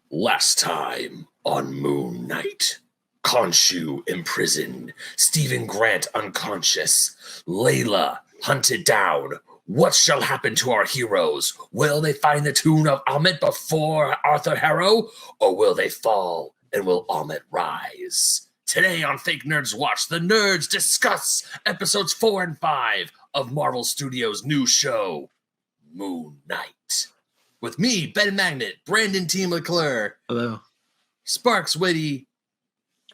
Last time on Moon Knight. Khonshu imprisoned, Stephen Grant unconscious, Layla hunted down. What shall happen to our heroes? Will they find the tomb of Ammit before Arthur Harrow, or will they fall and will Ammit rise? Today on Fake Nerds Watch, the nerds discuss episodes 4 and 5 of Marvel Studios' new show, Moon Knight. With me, Ben Magnet, Brandon T. McClure. Hello. Sparkz Witty.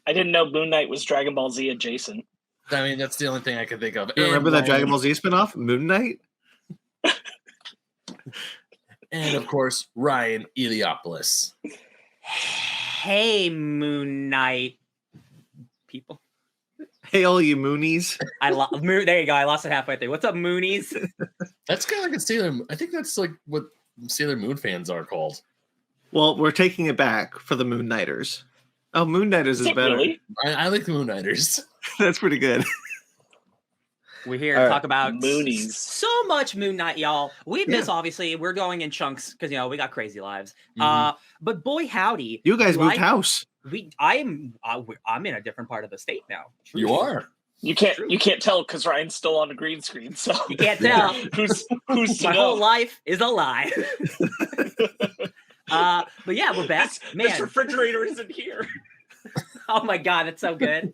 I didn't know Moon Knight was Dragon Ball Z adjacent. I mean, that's the only thing I could think of. You remember that Dragon Ball Z spinoff, Moon Knight? And, of course, Ryan Eliopoulos. Hey, Moon Knight people. Hey, all you Moonies. There you go. I lost it halfway through. What's up, Moonies? That's kind of like a Sailor. I think that's like what Sailor Moon fans are called. Well, we're taking it back for the Moon Knighters. Oh, Moon Knighters is better. Really? I like the Moon Knighters. That's pretty good. We're here to talk about Moonies. So much Moon Knight, y'all. We miss, obviously, we're going in chunks because, we got crazy lives. But boy, howdy. You guys moved house. I'm in a different part of the state now. You are. You can't tell because Ryan's still on a green screen, so you can't tell. who's to My know? whole life is a lie. But yeah, we're back. This refrigerator isn't here. Oh my god, that's so good.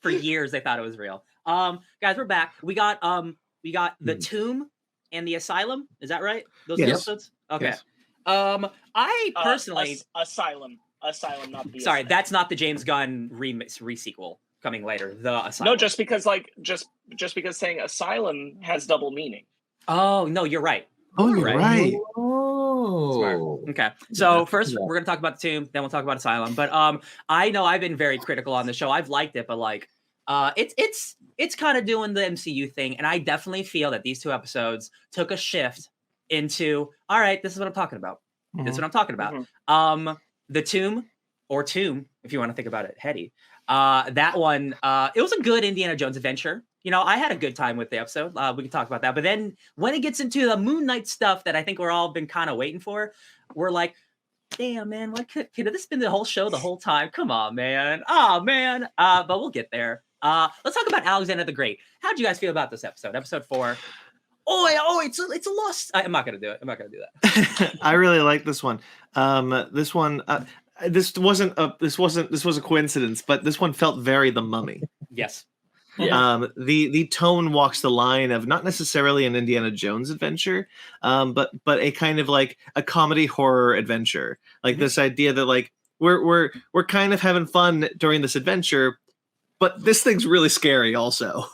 For years they thought it was real. Guys, we're back. We got the Tomb and the Asylum. Is that right? Those episodes? Okay. Yes. I personally Asylum, not the. Sorry, that's not the James Gunn re-sequel coming later. The Asylum. No, just because because saying Asylum has double meaning. Oh no, you're right. Oh, you're right. Oh. Smart. Okay. So first we're gonna talk about the Tomb, then we'll talk about Asylum. But I know I've been very critical on the show. I've liked it, but like it's kind of doing the MCU thing, and I definitely feel that these two episodes took a shift into all right, this is what I'm talking about. Mm-hmm. This is what I'm talking about. Mm-hmm. The Tomb, or Tomb, if you want to think about it, heady. That one, it was a good Indiana Jones adventure. I had a good time with the episode. We can talk about that. But then when it gets into the Moon Knight stuff that I think we're all been kind of waiting for, we're like, damn, man, what could this been the whole show the whole time? Come on, man. Oh, man. But we'll get there. Let's talk about Alexander the Great. How'd you guys feel about this episode? Episode 4. Oh, it's a loss. I'm not going to do it. I'm not going to do that. I really like this one. This one... This was a coincidence, but this one felt very The Mummy. Yes. Yeah. The tone walks the line of not necessarily an Indiana Jones adventure, but a kind of like a comedy horror adventure. Like this idea that like we're kind of having fun during this adventure, but this thing's really scary also.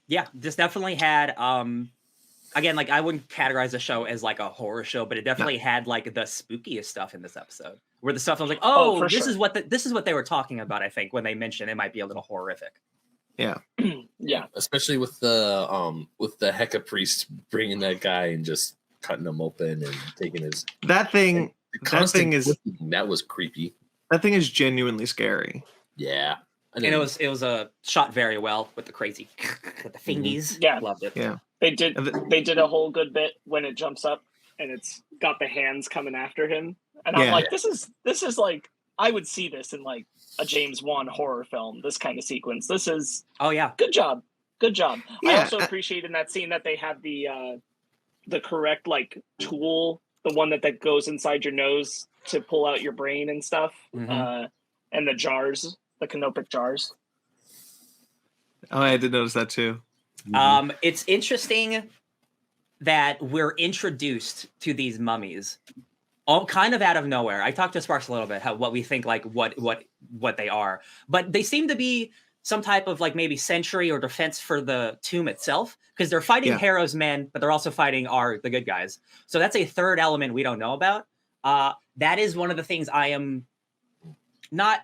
Yeah, this definitely had again, like I wouldn't categorize the show as like a horror show, but it definitely had like the spookiest stuff in this episode. Where the stuff I was like, this is what they were talking about. I think when they mentioned it might be a little horrific. Yeah, yeah, especially with the Hecka priest bringing that guy and just cutting him open and taking his that was creepy. That thing is genuinely scary. Yeah, and it was shot very well with the crazy with the fingies. Yeah, loved it. Yeah, they did a whole good bit when it jumps up and it's got the hands coming after him. And I'm like, this is like, I would see this in like a James Wan horror film, this kind of sequence. This is, good job. Yeah, I also appreciate in that scene that they have the correct like tool, the one that goes inside your nose to pull out your brain and stuff. Mm-hmm. And the jars, the canopic jars. Oh, I did notice that too. It's interesting that we're introduced to these mummies all kind of out of nowhere. I talked to Sparkz a little bit, what we think, like what they are, but they seem to be some type of like maybe sentry or defense for the tomb itself, because they're fighting Harrow's men, but they're also fighting the good guys. So that's a third element we don't know about. That is one of the things I am not.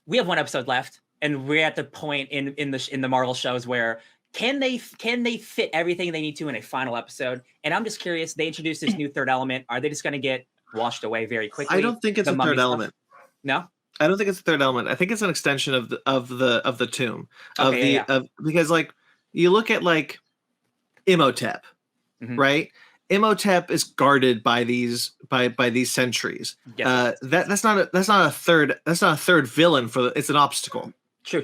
We have one episode left, and we're at the point in the Marvel shows where can they fit everything they need to in a final episode? And I'm just curious. They introduced this new third element. Are they just going to get washed away very quickly? I don't think it's a third element. No? I don't think it's a third element. I think it's an extension of the tomb. Okay, Because like you look at like Imhotep, Mhm. right? Imhotep is guarded by these sentries. Yes, That's not a third villain it's an obstacle. True.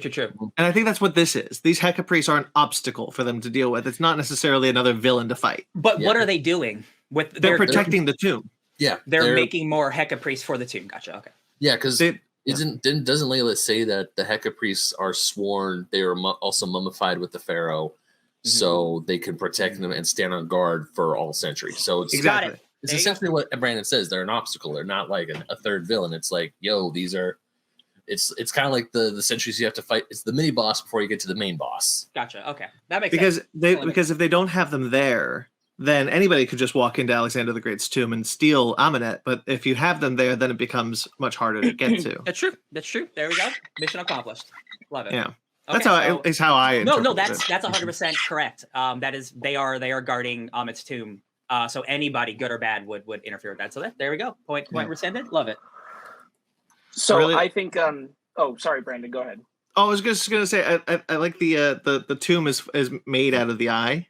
And I think that's what this is. These Hecka priests are an obstacle for them to deal with. It's not necessarily another villain to fight. But what are they doing with? They're protecting the tomb. Yeah, They're making more Hecka priests for the tomb. Gotcha. Okay. Yeah, because They- doesn't Layla say that the Hecka priests are sworn they are also mummified with the pharaoh, so they can protect them and stand on guard for all centuries. So it's Exactly. It's essentially what Brandon says. They're an obstacle. They're not like a third villain. It's like, yo, these are. It's kind of like the centuries you have to fight. It's the mini boss before you get to the main boss. Gotcha. Okay, that makes because sense. because if they don't have them there, then anybody could just walk into Alexander the Great's tomb and steal Amenet. But if you have them there, then it becomes much harder to get to. That's true. There we go. Mission accomplished. Love it. Yeah. Okay, That's how I No, interpret that's it. 100% correct. That is they are guarding Amit's tomb. So anybody, good or bad, would interfere with that. So there we go. Point rescinded. Love it. So Really- I think. Oh, sorry, Brandon. Go ahead. Oh, I was just gonna say I like the tomb is made out of the eye.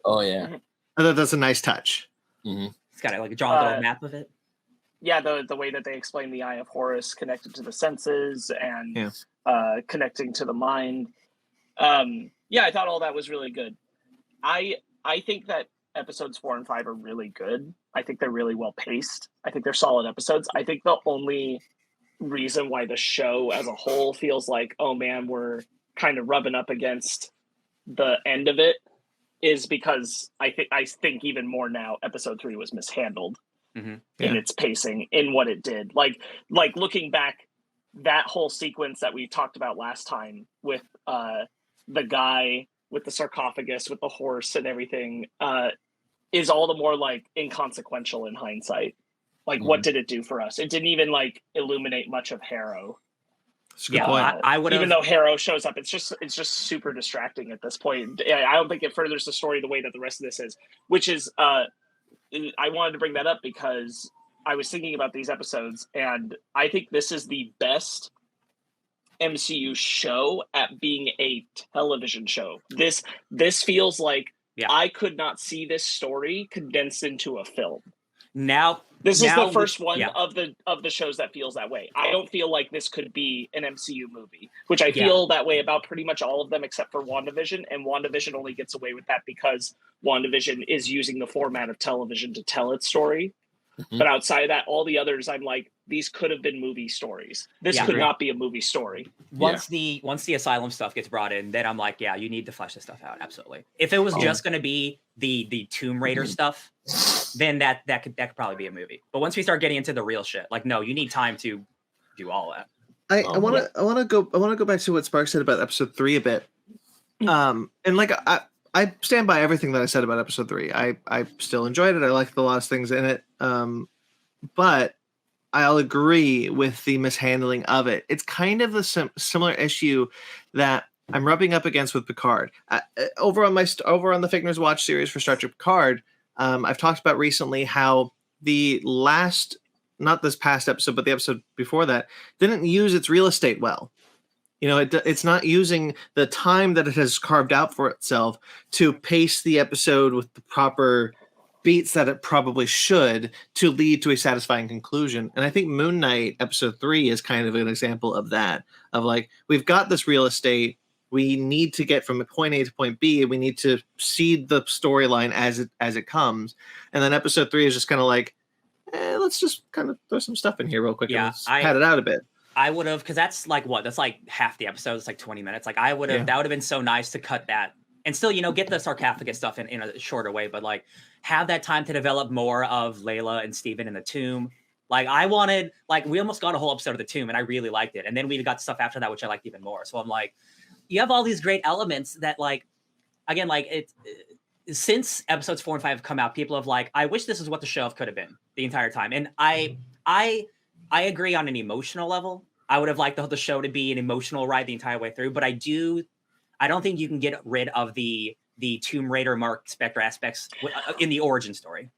Oh yeah. I thought that's a nice touch. It's got like draw a little map of it. Yeah, the way that they explain the Eye of Horus connected to the senses and connecting to the mind. Yeah, I thought all that was really good. I think that episodes 4 and 5 are really good. I think they're really well paced. I think they're solid episodes. I think the only reason why the show as a whole feels like, oh man, we're kind of rubbing up against the end of it is because I think even more now episode 3 was mishandled in its pacing, in what it did. Like looking back, that whole sequence that we talked about last time with the guy with the sarcophagus with the horse and everything is all the more like inconsequential in hindsight. Like what did it do for us? It didn't even like illuminate much of Harrow. That's a good point. I would, even though Harrow shows up, it's just super distracting at this point. I don't think it furthers the story the way that the rest of this is, which is I wanted to bring that up because I was thinking about these episodes, and I think this is the best MCU show at being a television show. This feels like I could not see this story condensed into a film. This is the first one of the shows that feels that way. I don't feel like this could be an MCU movie, which I feel that way about pretty much all of them except for WandaVision, and WandaVision only gets away with that because WandaVision is using the format of television to tell its story. But outside of that, all the others, I'm like, these could have been movie stories. This could not be a movie story. Once the Asylum stuff gets brought in, then I'm like, yeah, you need to flesh this stuff out. Absolutely. If it was just going to be the Tomb Raider stuff, then that could probably be a movie. But once we start getting into the real shit, like, no, you need time to do all that. I want to go back to what Sparkz said about episode 3 a bit. And like I stand by everything that I said about episode 3. I still enjoyed it. I liked the last things in it. But I'll agree with the mishandling of it. It's kind of a similar issue that I'm rubbing up against with Picard. Over on the Fake Nerds Watch series for Star Trek Picard, I've talked about recently how the last, not this past episode, but the episode before that, didn't use its real estate well. You know, it's not using the time that it has carved out for itself to pace the episode with the proper beats that it probably should to lead to a satisfying conclusion. And I think Moon Knight episode 3 is kind of an example of that, of like, we've got this real estate, we need to get from point A to point B, and we need to seed the storyline as it comes. And then episode 3 is just kind of like, let's just kind of throw some stuff in here real quick and pad it out a bit. I would have, because that's like that's like half the episode. It's like 20 minutes. Like I would have, that would have been so nice to cut that and still, get the sarcophagus stuff in a shorter way, but like have that time to develop more of Layla and Steven in the tomb. Like I wanted, like we almost got a whole episode of the tomb and I really liked it. And then we got stuff after that, which I liked even more. So I'm like, you have all these great elements that like, again, like it, since episodes 4 and 5 have come out, people have like, I wish this is what the show could have been the entire time. And I agree on an emotional level. I would have liked the show to be an emotional ride the entire way through, but I don't think you can get rid of the Tomb Raider Mark Spector aspects in the origin story.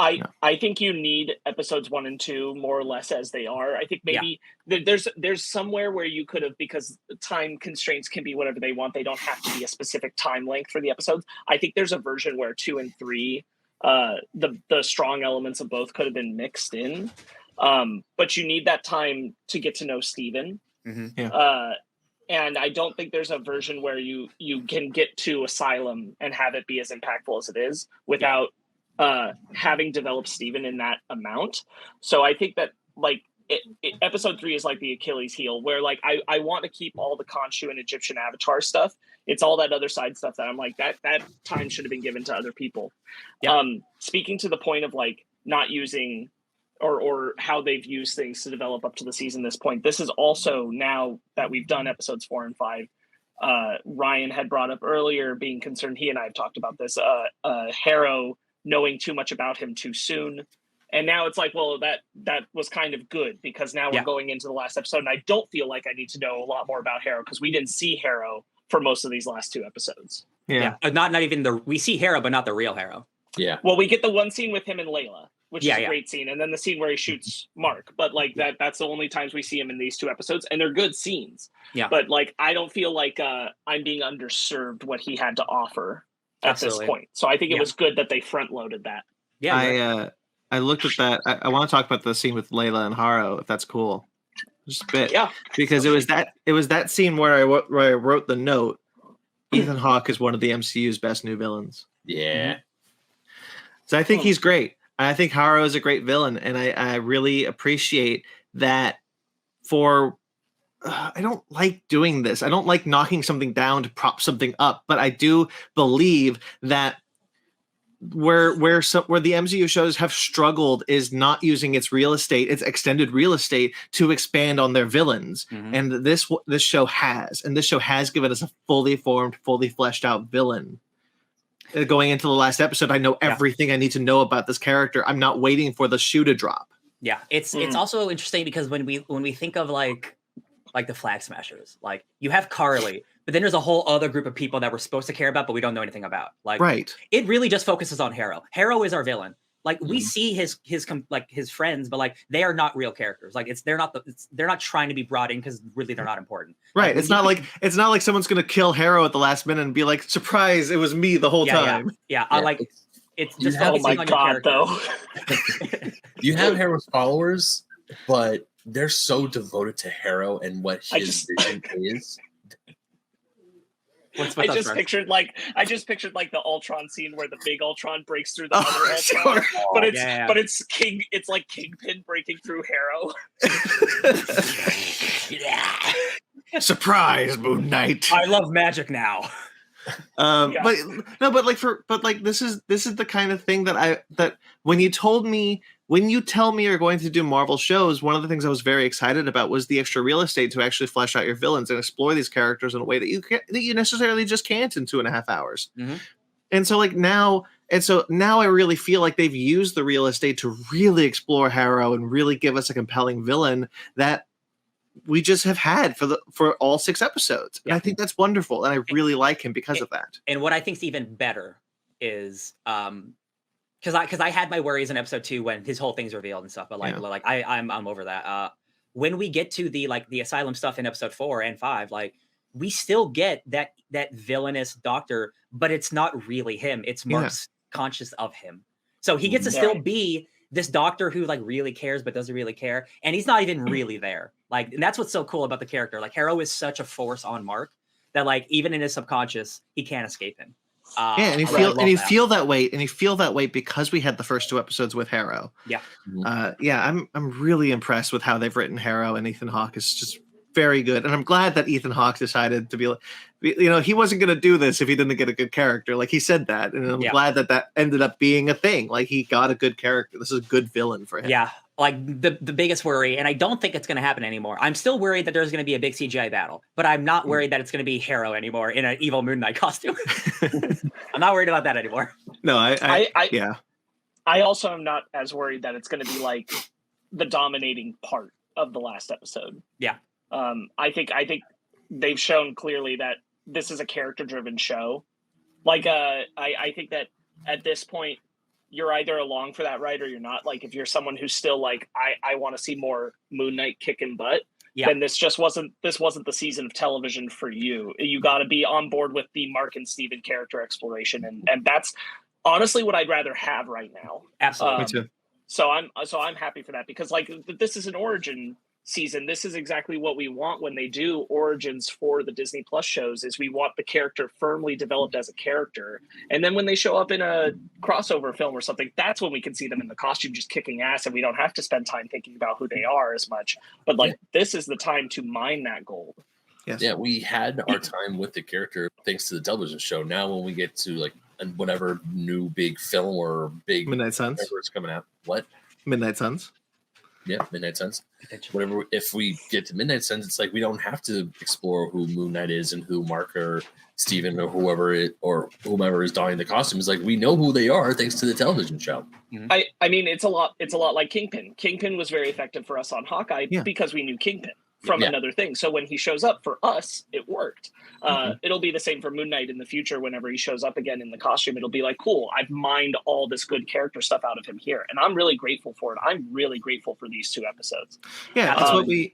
I think you need episodes 1 and 2 more or less as they are. I think maybe there's somewhere where you could have, because time constraints can be whatever they want. They don't have to be a specific time length for the episodes. I think there's a version where 2 and 3, the strong elements of both could have been mixed in. But you need that time to get to know Steven. And I don't think there's a version where you can get to Asylum and have it be as impactful as it is without having developed Steven in that amount. So I think that like episode 3 is like the Achilles heel, where like I want to keep all the Khonshu and Egyptian Avatar stuff. It's all that other side stuff that I'm like, that time should have been given to other people. Speaking to the point of like not using or how they've used things to develop up to the season this point, this is also, now that we've done episodes 4 and 5, Ryan had brought up earlier, being concerned, he and I have talked about this, Harrow knowing too much about him too soon. And now it's like, well, that was kind of good, because now we're going into the last episode, and I don't feel like I need to know a lot more about Harrow, because we didn't see Harrow for most of these last 2 episodes. Not even we see Harrow, but not the real Harrow. Well, we get the one scene with him and Layla, which is a great scene, and then the scene where he shoots Marc. But like that's the only times we see him in these 2 episodes, and they're good scenes. But like I don't feel like I'm being underserved what he had to offer at this point. So I think it was good that they front loaded that. I looked at that. I want to talk about the scene with Layla and Harrow, if that's cool. Just a bit. Because it was that scene where I wrote the note, Ethan Hawke is one of the MCU's best new villains. So I think he's great. I think Harrow is a great villain, and I really appreciate that. I don't like doing this. I don't like knocking something down to prop something up, but I do believe that where the MCU shows have struggled is not using its extended real estate to expand on their villains. And this show has, and this show has given us a fully formed, fully fleshed out villain. Going into the last episode, I know everything I need to know about this character. I'm not waiting for the shoe to drop. It's also interesting because when we think of like the Flag Smashers, like you have Carly, but then there's a whole other group of people that we're supposed to care about, but we don't know anything about. Like, it really just focuses on Harrow. Harrow is our villain. Like we see his friends, but like they are not real characters. Like they're not trying to be brought in because really they're not important. Right. Like, it's not like someone's gonna kill Harrow at the last minute and be like, surprise, it was me the whole time. I like it's just focusing on your character. Though. You have Harrow's followers, but they're so devoted to Harrow and what his vision is. I just pictured like the Ultron scene where the big Ultron breaks through the other Ultron, but it's like Kingpin breaking through Harrow. Surprise, Moon Knight! I love magic now. But this is the kind of thing that when you tell me you're going to do Marvel shows, one of the things I was very excited about was the extra real estate to actually flesh out your villains and explore these characters in a way that you necessarily just can't in 2.5 hours. And so now I really feel like they've used the real estate to really explore Harrow and really give us a compelling villain that we just have had for all 6 episodes. And I think that's wonderful, and I really like him because of that. And what I think is even better is because I had my worries in episode 2 when his whole thing's revealed and stuff, but I'm over that. When we get to the Asylum stuff in episode 4 and 5, like we still get that villainous doctor, but it's not really him. It's Marc's conscious of him, so he gets to still be this doctor who like really cares but doesn't really care, and he's not even really there. Like, and that's what's so cool about the character. Like Harrow is such a force on Marc that like even in his subconscious he can't escape him. And you feel that weight because we had the first 2 episodes with Harrow. I'm really impressed with how they've written Harrow, and Ethan Hawke is just very good. And I'm glad that Ethan Hawke decided to be like, he wasn't going to do this if he didn't get a good character. Like he said that, and I'm glad that ended up being a thing. Like he got a good character. This is a good villain for him. Like the biggest worry, and I don't think it's going to happen anymore. I'm still worried that there's going to be a big CGI battle, but I'm not worried that it's going to be Harrow anymore in an evil Moon Knight costume. I'm not worried about that anymore. No, I also am not as worried that it's going to be like the dominating part of the last episode. I think they've shown clearly that this is a character-driven show. Like, I think that at this point, you're either along for that ride or you're not. Like if you're someone who's still like, I want to see more Moon Knight kicking butt, then this wasn't the season of television for you. You got to be on board with the Marc and Steven character exploration, and that's honestly what I'd rather have right now. Absolutely. Me too. So I'm happy for that, because like this is an origin season. This is exactly what we want when they do origins for the Disney Plus shows, is we want the character firmly developed as a character. And then when they show up in a crossover film or something, that's when we can see them in the costume just kicking ass, and we don't have to spend time thinking about who they are as much. But like this is the time to mine that gold. Yes. Yeah, we had our time with the character thanks to the television show. Now when we get to like whatever new big film or big Midnight Suns. whatever is coming out. What? Midnight Suns. Yeah, Midnight Suns. Whatever. If we get to Midnight Suns, it's like we don't have to explore who Moon Knight is and who Marc or Steven or whomever is donning the costume. It's like we know who they are thanks to the television show. I mean, it's a lot like Kingpin. Kingpin was very effective for us on Hawkeye because we knew Kingpin from another thing. So when he shows up for us, it worked. It'll be the same for Moon Knight in the future. Whenever he shows up again in the costume, it'll be like, cool, I've mined all this good character stuff out of him here. And I'm really grateful for it. I'm really grateful for these 2 episodes. Yeah,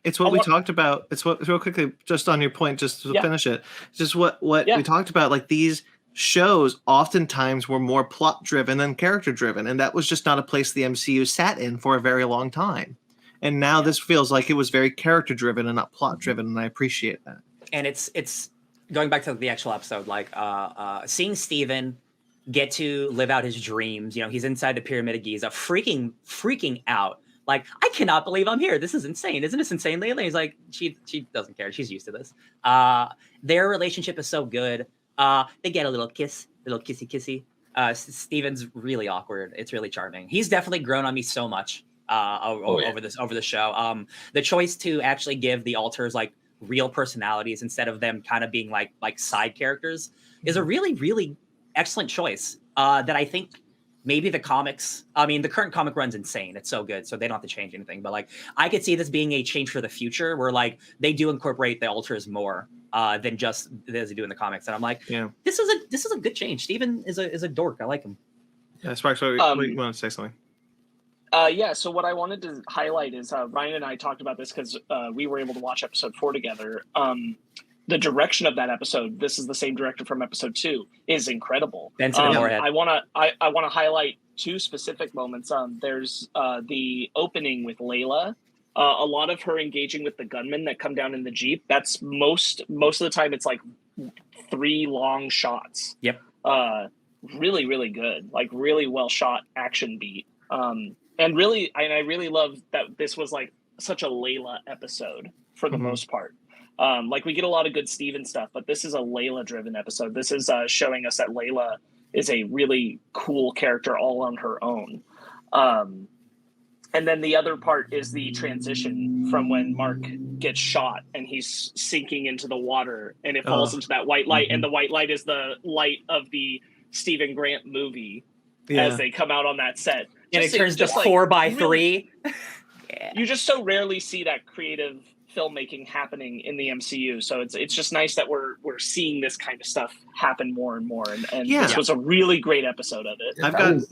it's what we talked about. It's what, real quickly, just on your point, just to finish it. It's just what we talked about, like these shows oftentimes were more plot driven than character driven. And that was just not a place the MCU sat in for a very long time. And now this feels like it was very character driven and not plot driven, and I appreciate that. And it's going back to the actual episode, like seeing Steven get to live out his dreams. You know, he's inside the Pyramid of Giza, freaking out. Like, I cannot believe I'm here. This is insane. Isn't this insane, Layla? He's like, she doesn't care. She's used to this. Their relationship is so good. They get a little kiss, little kissy. Steven's really awkward. It's really charming. He's definitely grown on me so much. Over the show, the choice to actually give the alters like real personalities instead of them kind of being like side characters is a really excellent choice that I think maybe the comics, I mean the current comic run's insane, it's so good, so they don't have to change anything, but like I could see this being a change for the future where like they do incorporate the alters more than just as they do in the comics, and I'm like, this is a good change. Steven is a dork. I like him. Sparkz, you want to say something? So what I wanted to highlight is Ryan and I talked about this because we were able to watch episode 4 together. The direction of that episode, this is the same director from episode 2, is incredible. I want to highlight 2 specific moments. There's the opening with Layla. A lot of her engaging with the gunmen that come down in the Jeep. That's most of the time it's like 3 long shots. Yep. Really, really good. Like really well shot action beat. And I really love that this was like such a Layla episode for the most part. Like we get a lot of good Steven stuff, but this is a Layla driven episode. This is showing us that Layla is a really cool character all on her own. And then the other part is the transition from when Marc gets shot and he's sinking into the water and it falls into that white light. And the white light is the light of the Stephen Grant movie as they come out on that set. And it turns to 4x3. Really, you just so rarely see that creative filmmaking happening in the MCU. So it's just nice that we're seeing this kind of stuff happen more and more. And this was a really great episode of it.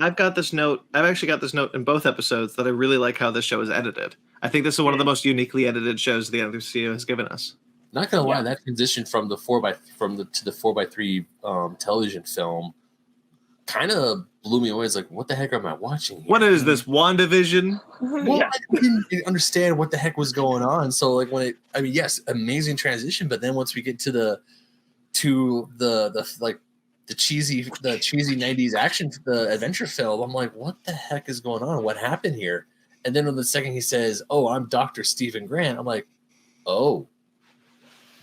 I've got this note. I've actually got this note in both episodes that I really like how this show is edited. I think this is one of the most uniquely edited shows the MCU has given us. Not gonna lie, that transition from the 4x3 television film kind of blew me away. It's like, what the heck am I watching here? What is this, WandaVision? Well, I didn't understand what the heck was going on. So like yes, amazing transition, but then once we get to the cheesy 90s action, the adventure film, I'm like, what the heck is going on? What happened here? And then when the second he says, "Oh, I'm Dr. Stephen Grant," I'm like, oh,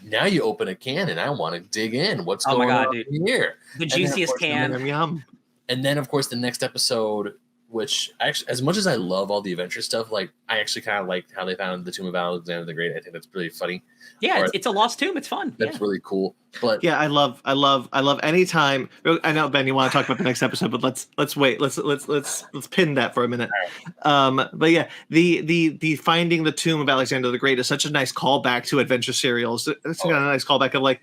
now you open a can and I want to dig in. What's going on here? The juiciest can. Yum. And then, of course, the next episode, which actually, as much as I love all the adventure stuff, like I actually kind of like how they found the Tomb of Alexander the Great. I think that's really funny. Yeah, it's a lost tomb. It's fun. That's really cool. But yeah, I love any time. I know, Ben, you want to talk about the next episode, but let's wait. Let's pin that for a minute. But yeah, the finding the Tomb of Alexander the Great is such a nice callback to adventure serials. It's got a nice callback of like,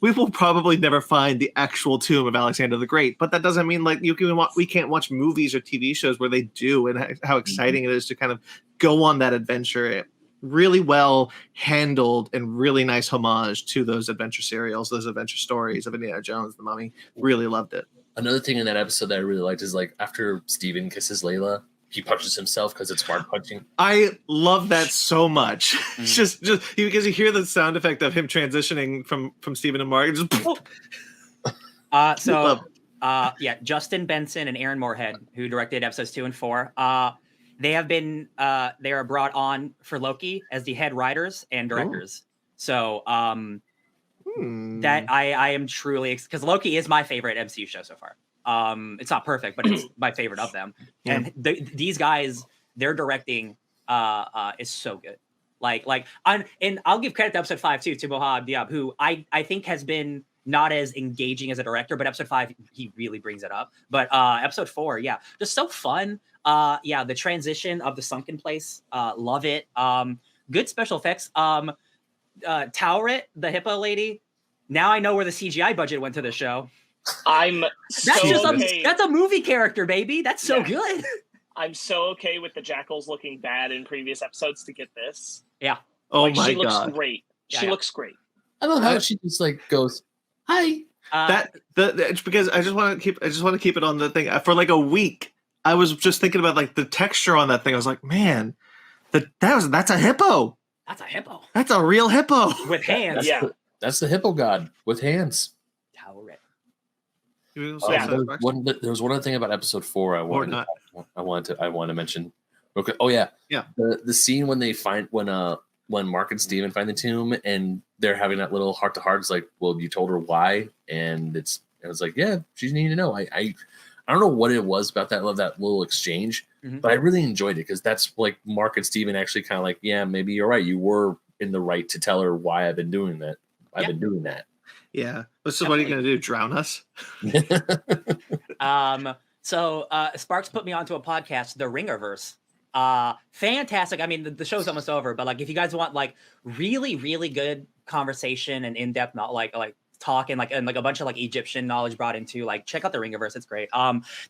we will probably never find the actual tomb of Alexander the Great, but that doesn't mean like we can't watch movies or TV shows where they do, and how exciting it is to kind of go on that adventure. Really well handled and really nice homage to those adventure serials, those adventure stories of Indiana Jones, The Mummy. Really loved it. Another thing in that episode that I really liked is like after Steven kisses Layla, he punches himself because it's Marc punching. I love that so much. just because you hear the sound effect of him transitioning from Steven and Marc. Justin Benson and Aaron Moorhead, who directed episodes 2 and 4. They have been they are brought on for Loki as the head writers and directors. So that I am truly, because Loki is my favorite MCU show so far. It's not perfect, but it's my favorite of them. Yeah. And these guys, their directing is so good. And I'll give credit to episode 5 too, to Mohab Diab, who I think has been not as engaging as a director, but episode 5 he really brings it up. But episode 4, just so fun. The transition of the sunken place, love it. Good special effects. Tauret, the hippo lady. Now I know where the CGI budget went to the show. That's a movie character, baby. That's so good. I'm so okay with the jackals looking bad in previous episodes to get this. Yeah. Oh my god. She looks great. She looks great. I love how she just like goes, "Hi." It's because I just want to keep it on the thing for like a week. I was just thinking about like the texture on that thing. I was like, man, that's a hippo. That's a hippo. That's a real hippo with hands. That's the hippo god with hands. There was one other thing about episode 4 I wanted to mention. Okay. Oh yeah. The scene when they find when Marc and Steven find the tomb and they're having that little heart to heart. It's like, well, you told her why, and it was like, yeah, she needed to know. I don't know what it was about that little exchange, but I really enjoyed it because that's like Marc and Steven actually kind of like, yeah, maybe you're right. You were in the right to tell her why I've been doing that. I've been doing that. Yeah. So what are you going to do? Drown us? So Sparkz put me onto a podcast, The Ringerverse. Fantastic. I mean, the show's almost over, but like if you guys want like really, really good conversation and in-depth, not like talk and a bunch of like Egyptian knowledge brought into, like, check out The Ringerverse. It's great.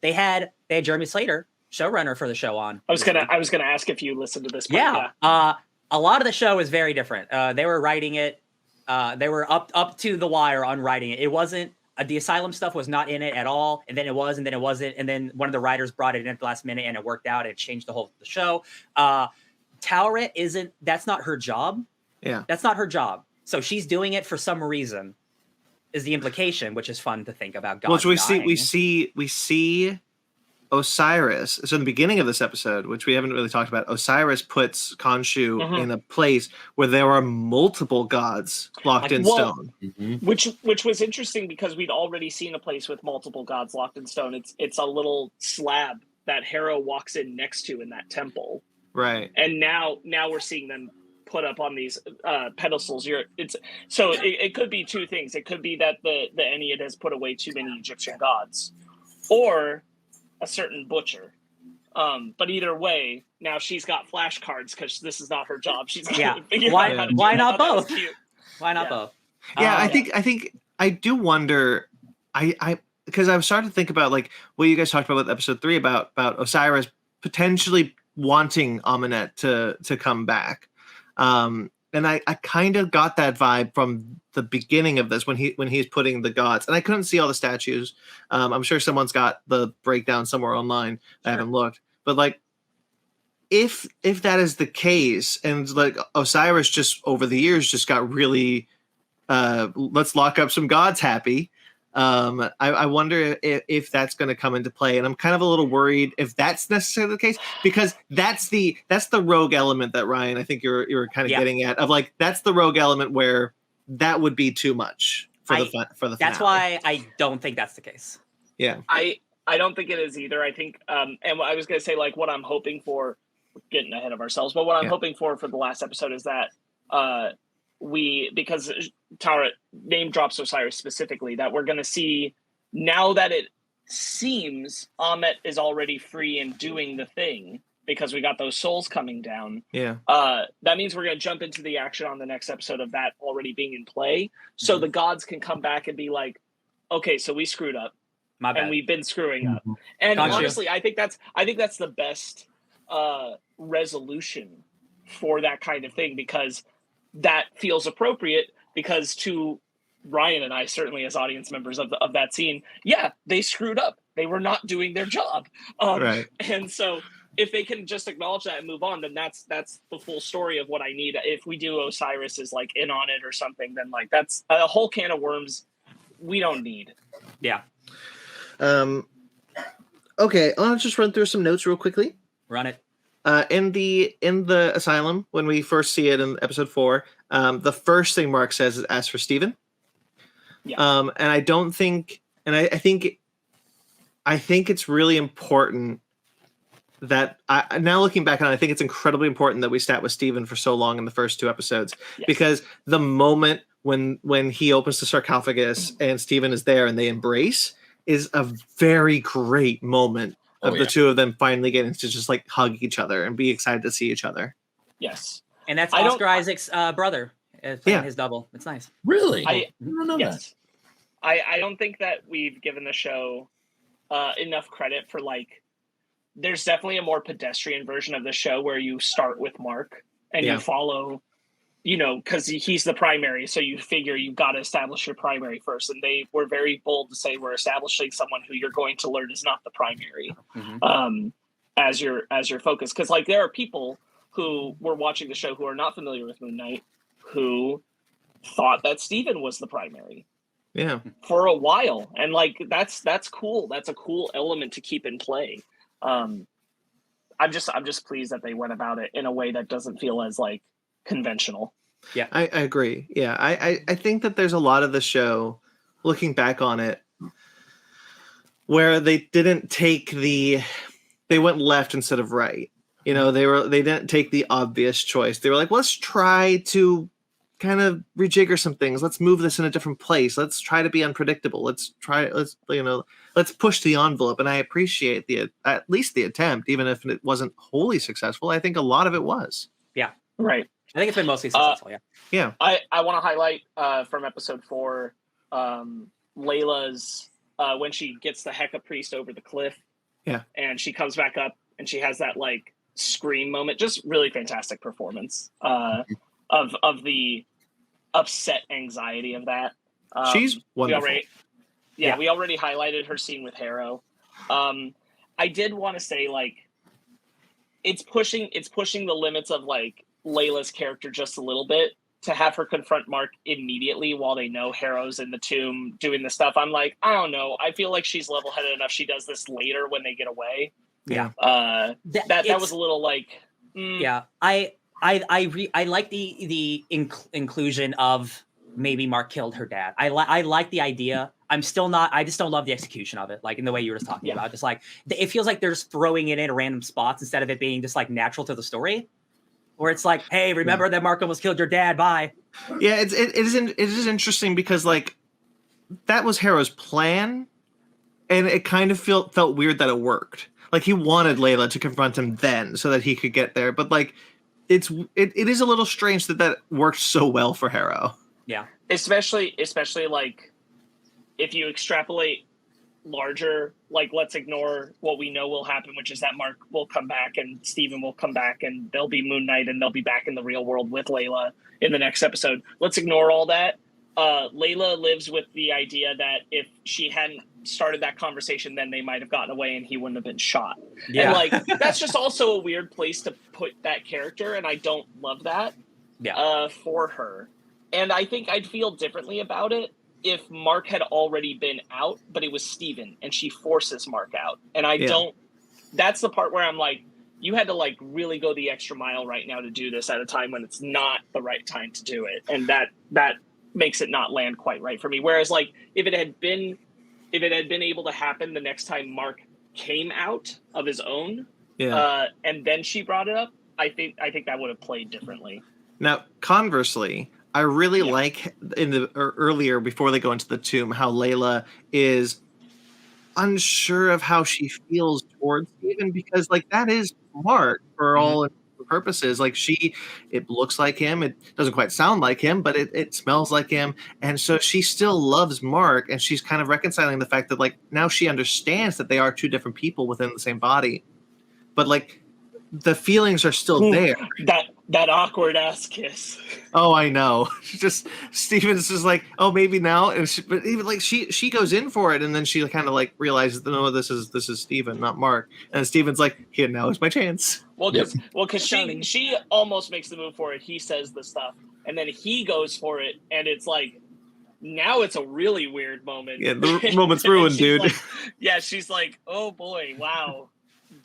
They had Jeremy Slater, showrunner for the show on. I was gonna ask if you listened to this part. Yeah. A lot of the show is very different. They were writing it. They were up to the wire on writing it. It wasn't the Asylum stuff was not in it at all, and then it was, and then it wasn't, and then one of the writers brought it in at the last minute, and it worked out. And it changed the show. Tauret isn't. That's not her job. Yeah, that's not her job. So she's doing it for some reason. Is the implication, which is fun to think about. God, we see Osiris. So in the beginning of this episode, which we haven't really talked about, Osiris puts Khonshu in a place where there are multiple gods locked in stone. Which was interesting because we'd already seen a place with multiple gods locked in stone. It's a little slab that Hera walks in next to in that temple. Right. And now we're seeing them put up on these pedestals. It could be two things. It could be that the Ennead has put away too many Egyptian gods, or a certain butcher. But either way, now she's got flashcards because this is not her job. She's got to figure out how to why not both? Why not both? Yeah, I think I do wonder. I because I've started to think about like what you guys talked about with episode 3 about Osiris potentially wanting Amenet to come back. And I kind of got that vibe from the beginning of this when he's putting the gods, and I couldn't see all the statues. I'm sure someone's got the breakdown somewhere online. I haven't looked, but like, if that is the case, and like Osiris just over the years just got really, let's lock up some gods happy. I wonder if that's going to come into play, and I'm kind of a little worried if that's necessarily the case, because that's the rogue element that Ryan, I think you're kind of getting at, of like, that's the rogue element where that would be too much for the finale. That's why I don't think that's the case. Yeah, I don't think it is either. I think and I was going to say, like, what I'm hoping for, getting ahead of ourselves, but what I'm hoping for the last episode is that because Tauret name drops Osiris specifically, that we're going to see, now that it seems Amet is already free and doing the thing, because we got those souls coming down. Yeah. That means we're going to jump into the action on the next episode of that already being in play. So the gods can come back and be like, okay, so we screwed up. My bad. And we've been screwing up. And Gotcha. honestly, I think that's the best resolution for that kind of thing, because that feels appropriate, because to Ryan and I, certainly as audience members of that scene, yeah, they screwed up. They were not doing their job. Right. And so if they can just acknowledge that and move on, then that's the full story of what I need. If we do Osiris is like in on it or something, then like that's a whole can of worms we don't need. Yeah. Okay, I'll just run through some notes real quickly. Run it. In the asylum, when we first see it in episode 4, the first thing Marc says is ask for Steven. Yeah. And I don't think, and I think it's really important that now looking back on it, I think it's incredibly important that we sat with Steven for so long in the first 2 episodes, Yes. because the moment when he opens the sarcophagus and Steven is there and they embrace is a very great moment of the two of them finally getting to just like hug each other and be excited to see each other. Yes. And that's I don't- Oscar Isaac's brother playing his double. It's nice. Really? I don't know that. Yes. I don't think that we've given the show enough credit for, like, there's definitely a more pedestrian version of the show where you start with Marc and Yeah. you follow, you know, because he's the primary. So you figure you've got to establish your primary first. And they were very bold to say we're establishing someone who you're going to learn is not the primary as your focus. Because, like, there are people who were watching the show who are not familiar with Moon Knight who thought that Steven was the primary. Yeah. For a while, and like that's cool. That's a cool element to keep in play. I'm just pleased that they went about it in a way that doesn't feel as like conventional. Yeah, I agree. Yeah, I think that there's a lot of the show, looking back on it, where they didn't take they went left instead of right. You know, they didn't take the obvious choice. They were like, let's try to kind of rejigger some things. Let's move this in a different place. Let's try to be unpredictable. Let's push the envelope. And I appreciate at least the attempt, even if it wasn't wholly successful. I think a lot of it was. Yeah. Right. I think it's been mostly successful. Yeah. I want to highlight from episode 4, Layla's when she gets the Heka priest over the cliff. Yeah. And she comes back up and she has that like scream moment. Just really fantastic performance of the upset anxiety of that. She's wonderful. We already highlighted her scene with Harrow. I did want to say, like, it's pushing the limits of like Layla's character just a little bit to have her confront Marc immediately while they know Harrow's in the tomb doing the stuff. I'm like, I don't know. I feel like she's level-headed enough. She does this later when they get away. Yeah. That was a little like. Yeah. I like the inclusion of maybe Marc killed her dad. I like the idea. I just don't love the execution of it. Like in the way you were just talking about, just like it feels like they're just throwing it in random spots instead of it being just like natural to the story, where it's like, hey, remember that Marc almost killed your dad. Bye. Yeah. It is interesting because like that was Harrow's plan, and it kind of felt weird that it worked. Like he wanted Layla to confront him then so that he could get there, but like. It is a little strange that worked so well for Harrow. Yeah. Especially like if you extrapolate larger, like let's ignore what we know will happen, which is that Marc will come back and Steven will come back and they'll be Moon Knight and they'll be back in the real world with Layla in the next episode. Let's ignore all that. Layla lives with the idea that if she hadn't started that conversation, then they might have gotten away and he wouldn't have been shot. Yeah. And like that's just also a weird place to put that character, and I don't love that for her. And I think I'd feel differently about it if Marc had already been out, but it was Steven and she forces Marc out. And I don't, that's the part where I'm like, you had to like really go the extra mile right now to do this at a time when it's not the right time to do it. And that makes it not land quite right for me. Whereas like if it had been able to happen the next time Marc came out of his own, and then she brought it up, I think that would have played differently. Now, conversely, I really like in the earlier before they go into the tomb how Layla is. unsure of how she feels towards Steven, because like that is Mark for all purposes. Like it looks like him, it doesn't quite sound like him, but it smells like him, and so she still loves Mark, and she's kind of reconciling the fact that like now she understands that they are two different people within the same body, but like the feelings are still there. That awkward ass kiss. Oh, I know. Just Steven's just like, oh, maybe now, but even like she goes in for it, and then she kind of like realizes, no, this is Steven, not Mark, and Steven's like, here, now is my chance. Well, because she almost makes the move for it. He says the stuff, and then he goes for it, and it's like, now it's a really weird moment. Yeah, the moment's ruined, dude. Like, yeah, she's like, oh boy, wow.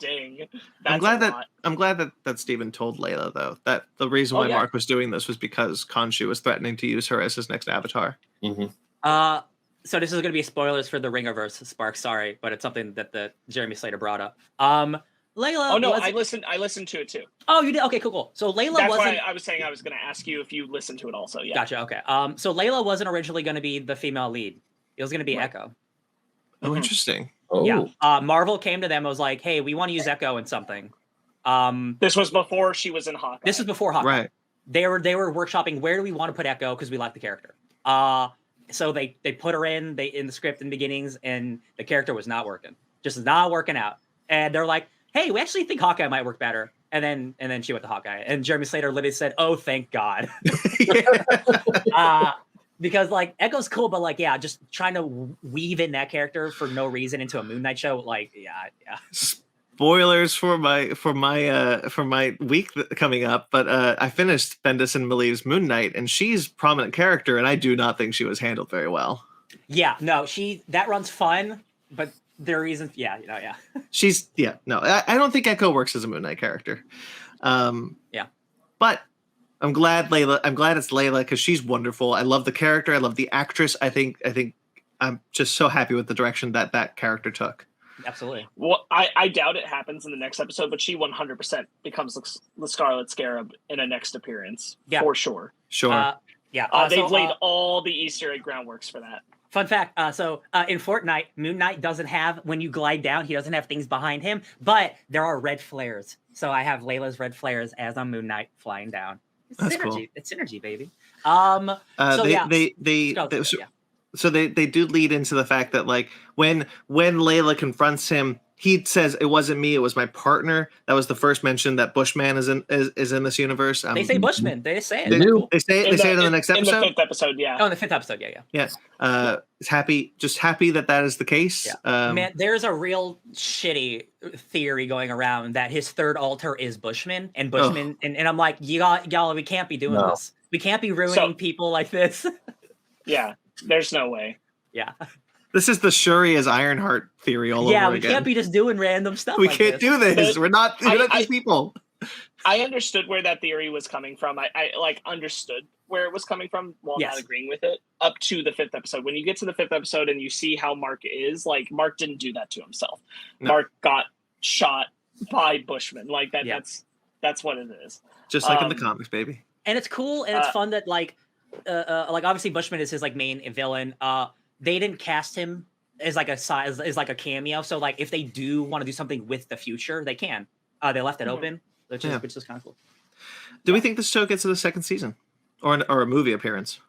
Dang. I'm glad that Steven told Layla though that the reason why Mark was doing this was because Khonshu was threatening to use her as his next avatar. So this is going to be spoilers for the Ringerverse, Sparkz. Sorry, but it's something that the Jeremy Slater brought up. Layla. Oh no, I listened to it too. Oh, you did? Okay, cool. So Layla That's wasn't. why I was saying I was going to ask you if you listened to it also. Yeah. Gotcha. Okay. So Layla wasn't originally going to be the female lead. It was going to be Echo. Oh, interesting. Oh. Yeah. Marvel came to them and was like, hey, we want to use Echo in something. This was before she was in Hawkeye. This was before Hawkeye. Right. They were workshopping, where do we want to put Echo, because we like the character. So they put her in the script in the beginnings, and the character was not working. Just not working out. And they're like, hey, we actually think Hawkeye might work better. And then she went to Hawkeye. And Jeremy Slater literally said, oh, thank God. Because like Echo's cool, but like, yeah, just trying to weave in that character for no reason into a Moon Knight show, like, yeah. Spoilers for my week coming up, but I finished Bendis and Malieve's Moon Knight, and she's a prominent character, and I do not think she was handled very well. Yeah, no, that runs fun, but there are reasons. Yeah. I don't think Echo works as a Moon Knight character. But I'm glad it's Layla because she's wonderful. I love the character. I love the actress. I think I'm just so happy with the direction that character took. Absolutely. Well, I doubt it happens in the next episode, but she 100% becomes the Scarlet Scarab in a next appearance. Yeah. For sure. Sure. They've laid all the Easter egg groundworks for that. Fun fact. In Fortnite, Moon Knight doesn't have, when you glide down, he doesn't have things behind him, but there are red flares. So I have Layla's red flares as I'm Moon Knight flying down. It's That's synergy. cool. It's synergy, baby. So they do lead into the fact that like when Layla confronts him, he says it wasn't me, it was my partner. That was the first mention that Bushman is in this universe. They say Bushman. They say it. They say it in the next episode. In the 5th episode, yeah. Oh, in the 5th episode, yeah. Yeah. Happy that is the case. Yeah. Man, there's a real shitty theory going around that his third alter is Bushman, and Bushman, and I'm like, y'all, we can't be doing this. We can't be ruining people like this. Yeah, there's no way. Yeah. This is the Shuri as Ironheart theory all over again. Yeah, we can't be just doing random stuff. We can't do this. We're not these people. I understood where that theory was coming from. I like understood where it was coming from while not agreeing with it up to the 5th episode. When you get to the 5th episode and you see how Marc is, like Marc didn't do that to himself. No. Marc got shot by Bushman. Like that. Yeah. That's what it is. Just like in the comics, baby. And it's cool and it's fun that like obviously Bushman is his like main villain. They didn't cast him as like a cameo. So like if they do want to do something with the future, they can. They left it open, which is kind of cool. Do we think this show gets to the 2nd season, or a movie appearance?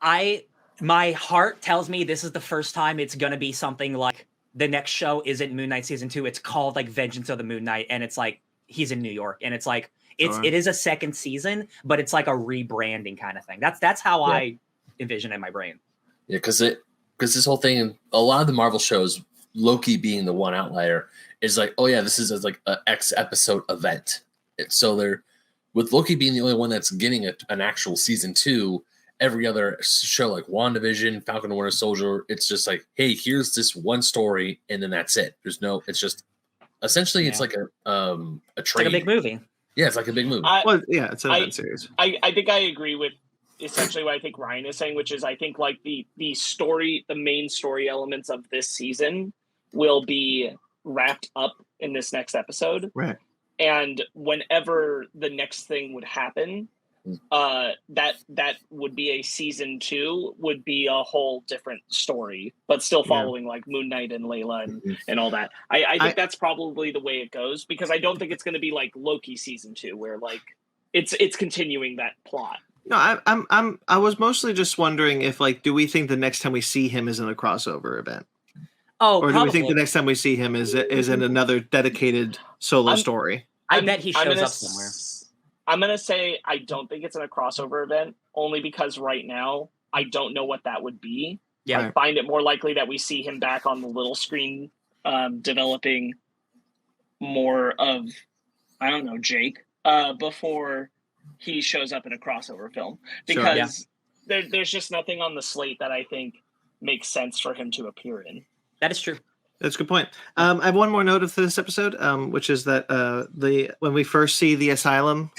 My heart tells me this is the first time it's gonna be something like the next show isn't Moon Knight season 2. It's called like Vengeance of the Moon Knight, and it's like he's in New York, and it's like it is a 2nd season, but it's like a rebranding kind of thing. That's how I envision it in my brain. Yeah, because this whole thing, a lot of the Marvel shows, Loki being the one outlier, is like, oh yeah, this is like an X episode event. So they're with Loki being the only one that's getting an actual season 2. Every other show like WandaVision, Falcon and Winter Soldier, it's just like, hey, here's this one story, and then that's it. It's just essentially it's like a trade. It's like a big movie. Yeah, it's like a big movie. It's an event series. I think I agree with essentially what I think Ryan is saying, which is I think like the main story elements of this season will be wrapped up in this next episode. Right. And whenever the next thing would happen, that would be a season 2 would be a whole different story, but still following like Moon Knight and Layla and all that. I think that's probably the way it goes, because I don't think it's going to be like Loki season 2 where like it's continuing that plot. No, I was mostly just wondering if like, do we think the next time we see him is in a crossover event? Oh, or do probably. we think the next time we see him is in another dedicated solo story? I bet he shows up somewhere. I'm going to say I don't think it's in a crossover event, only because right now I don't know what that would be. Yeah. I find it more likely that we see him back on the little screen developing more of, I don't know, Jake before he shows up in a crossover film. Because there's just nothing on the slate that I think makes sense for him to appear in. That is true. That's a good point. I have one more note of this episode, which is that when we first see the Asylum,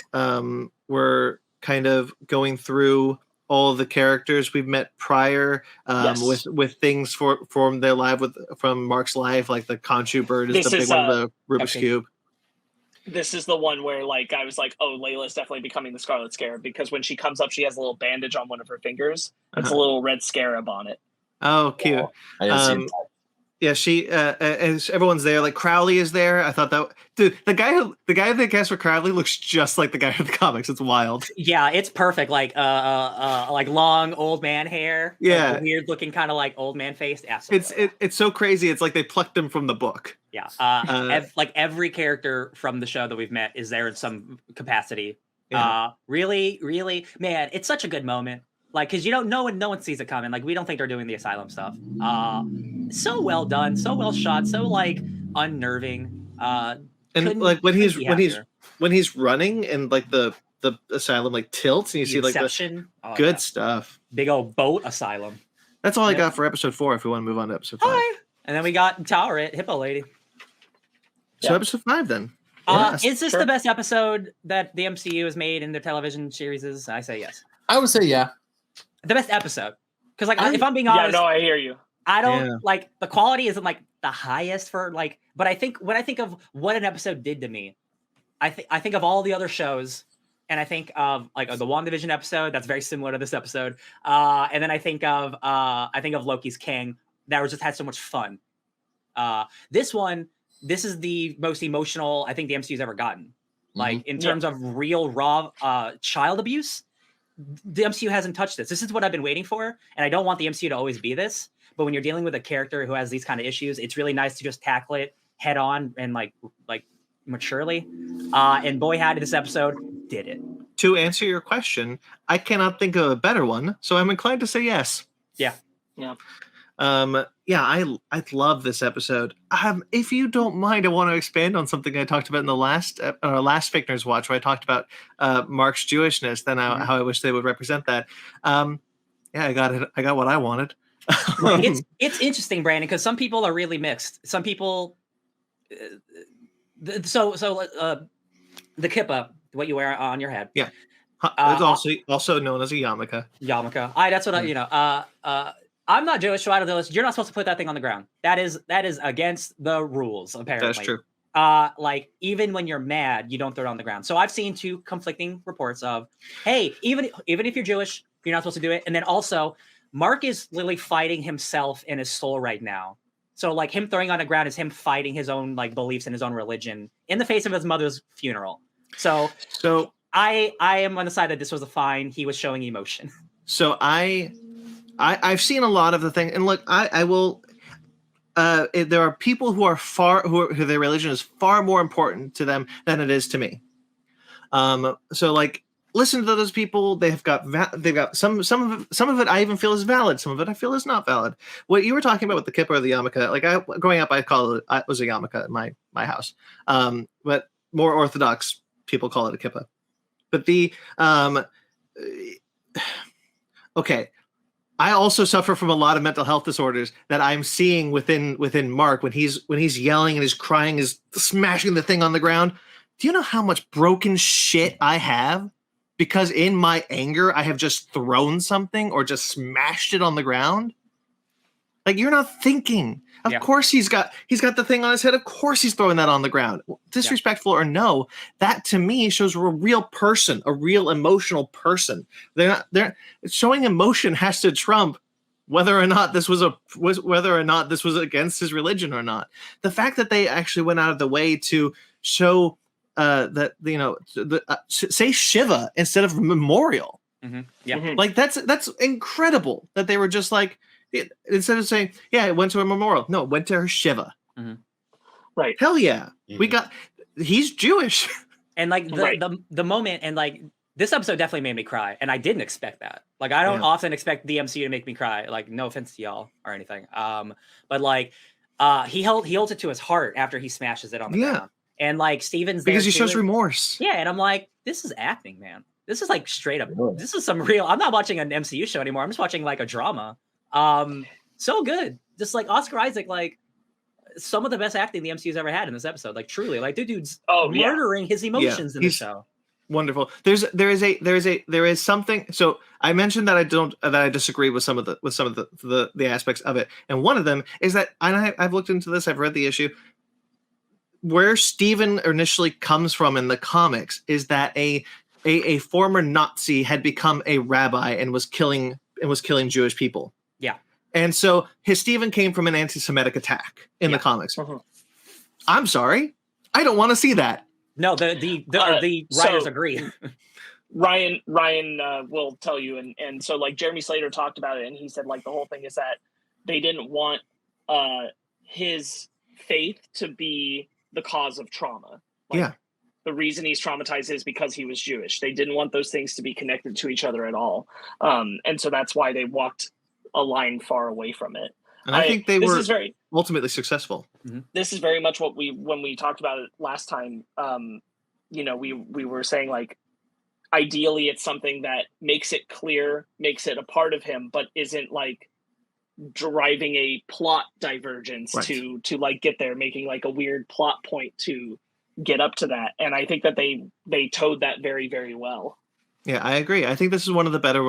we're kind of going through all of the characters we've met prior, with things from their life from Marc's life, like the Khonshu bird is the big one, the Rubik's Cube. This is the one where like I was like, oh, Layla's definitely becoming the Scarlet Scarab, because when she comes up, she has a little bandage on one of her fingers. It's a little red scarab on it. Oh, cute. I didn't see that. Yeah, she as everyone's there. Like Crowley is there. I thought that dude, the guy that cast for Crowley looks just like the guy in the comics. It's wild. Yeah, it's perfect. Like long old man hair. Yeah, like weird looking kind of like old man face. It's so crazy. It's like they plucked him from the book. Yeah, like every character from the show that we've met is there in some capacity. Yeah. Really, man, it's such a good moment. Like, because no one sees it coming. Like, we don't think they're doing the Asylum stuff. So well done, so well shot, so like unnerving. And like when he's running and like the Asylum like tilts and you see Inception. Like good stuff. Big old boat Asylum. That's all I got for episode 4. If we want to move on to episode 5, and then we got Tower It, Hippo Lady. So episode 5 then. Is this the best episode that the MCU has made in their television series? I say yes. I would say yeah. The best episode, because like if I'm being honest, I hear you. I don't like the quality isn't like the highest for like, but I think when I think of what an episode did to me, I think of all the other shows, and I think of like the WandaVision episode that's very similar to this episode, and then I think of Loki's King that just had so much fun. This is the most emotional I think the MCU's ever gotten, like in terms of real raw child abuse. The MCU hasn't touched this. This is what I've been waiting for, and I don't want the MCU to always be this. But when you're dealing with a character who has these kind of issues, it's really nice to just tackle it head on and like maturely. And boy, howdy, this episode did it. To answer your question, I cannot think of a better one, so I'm inclined to say yes. Yeah. I love this episode. If you don't mind, I want to expand on something I talked about in the last Fake Nerds Watch, where I talked about Marc's Jewishness, then how I wish they would represent that. I got it. I got what I wanted. It's interesting, Brandon, because some people are really mixed. Some people, the kippah, what you wear on your head. Yeah, it's also known as a yarmulke. Yarmulke. That's what I'm not Jewish, so I don't know this. You're not supposed to put that thing on the ground. That is against the rules, apparently. That's true. Like even when you're mad, you don't throw it on the ground. So I've seen 2 conflicting reports of, hey, even if you're Jewish, you're not supposed to do it. And then also, Marc is literally fighting himself in his soul right now. So like him throwing on the ground is him fighting his own like beliefs in his own religion in the face of his mother's funeral. So I am on the side that this was a fine. He was showing emotion. So I've seen a lot of the thing, and look, I will. There are people who their religion is far more important to them than it is to me. So like, listen to those people. They've got some of it I even feel is valid. Some of it I feel is not valid. What you were talking about with the kippah or the yarmulke, like growing up, I was a yarmulke in my house. But more Orthodox people call it a kippah. But okay. I also suffer from a lot of mental health disorders that I'm seeing within Marc when he's yelling and he's crying, is smashing the thing on the ground. Do you know how much broken shit I have? Because in my anger, I have just thrown something or just smashed it on the ground. Like, you're not thinking. Of course he's got the thing on his head. Of course he's throwing that on the ground. Disrespectful or no, that to me shows a real person, a real emotional person. They're showing emotion has to trump whether or not this was against his religion or not. The fact that they actually went out of the way to show that, you know, say Shiva instead of memorial. Mm-hmm. Yeah. Mm-hmm. Like that's incredible that they were just like, instead of saying, yeah, it went to a memorial. No, it went to her Shiva. Mm-hmm. Right. Hell yeah. Mm-hmm. He's Jewish. And like the moment, and like this episode definitely made me cry, and I didn't expect that. Like, I don't often expect the MCU to make me cry. Like, no offense to y'all or anything. But like, he holds it to his heart after he smashes it on the ground. And like Steven's there because he shows remorse. Yeah, and I'm like, this is acting, man. This is like straight up. This is some real. I'm not watching an MCU show anymore. I'm just watching like a drama. So good. Just like Oscar Isaac, like some of the best acting the MCU's ever had in this episode. Like truly, like the dude's murdering his emotions in the show. Wonderful. There is something. So I mentioned that I disagree with some of the aspects of it, and one of them is that, and I've looked into this. I've read the issue. Where Steven initially comes from in the comics is that a former Nazi had become a rabbi and was killing Jewish people. Yeah. And so Steven came from an anti-Semitic attack in the comics. Mm-hmm. I'm sorry, I don't want to see that. No, the writers agree. Ryan will tell you, and so like Jeremy Slater talked about it, and he said like the whole thing is that they didn't want his faith to be the cause of trauma. Like, the reason he's traumatized is because he was Jewish. They didn't want those things to be connected to each other at all, and so that's why they walked a line far away from it. And I think they were ultimately successful. Mm-hmm. This is very much what when we talked about it last time, you know, we were saying like, ideally it's something that makes it clear, makes it a part of him, but isn't like driving a plot divergence to like get there, making like a weird plot point to get up to that. And I think that they towed that very, very well. Yeah, I agree. I think this is one of the better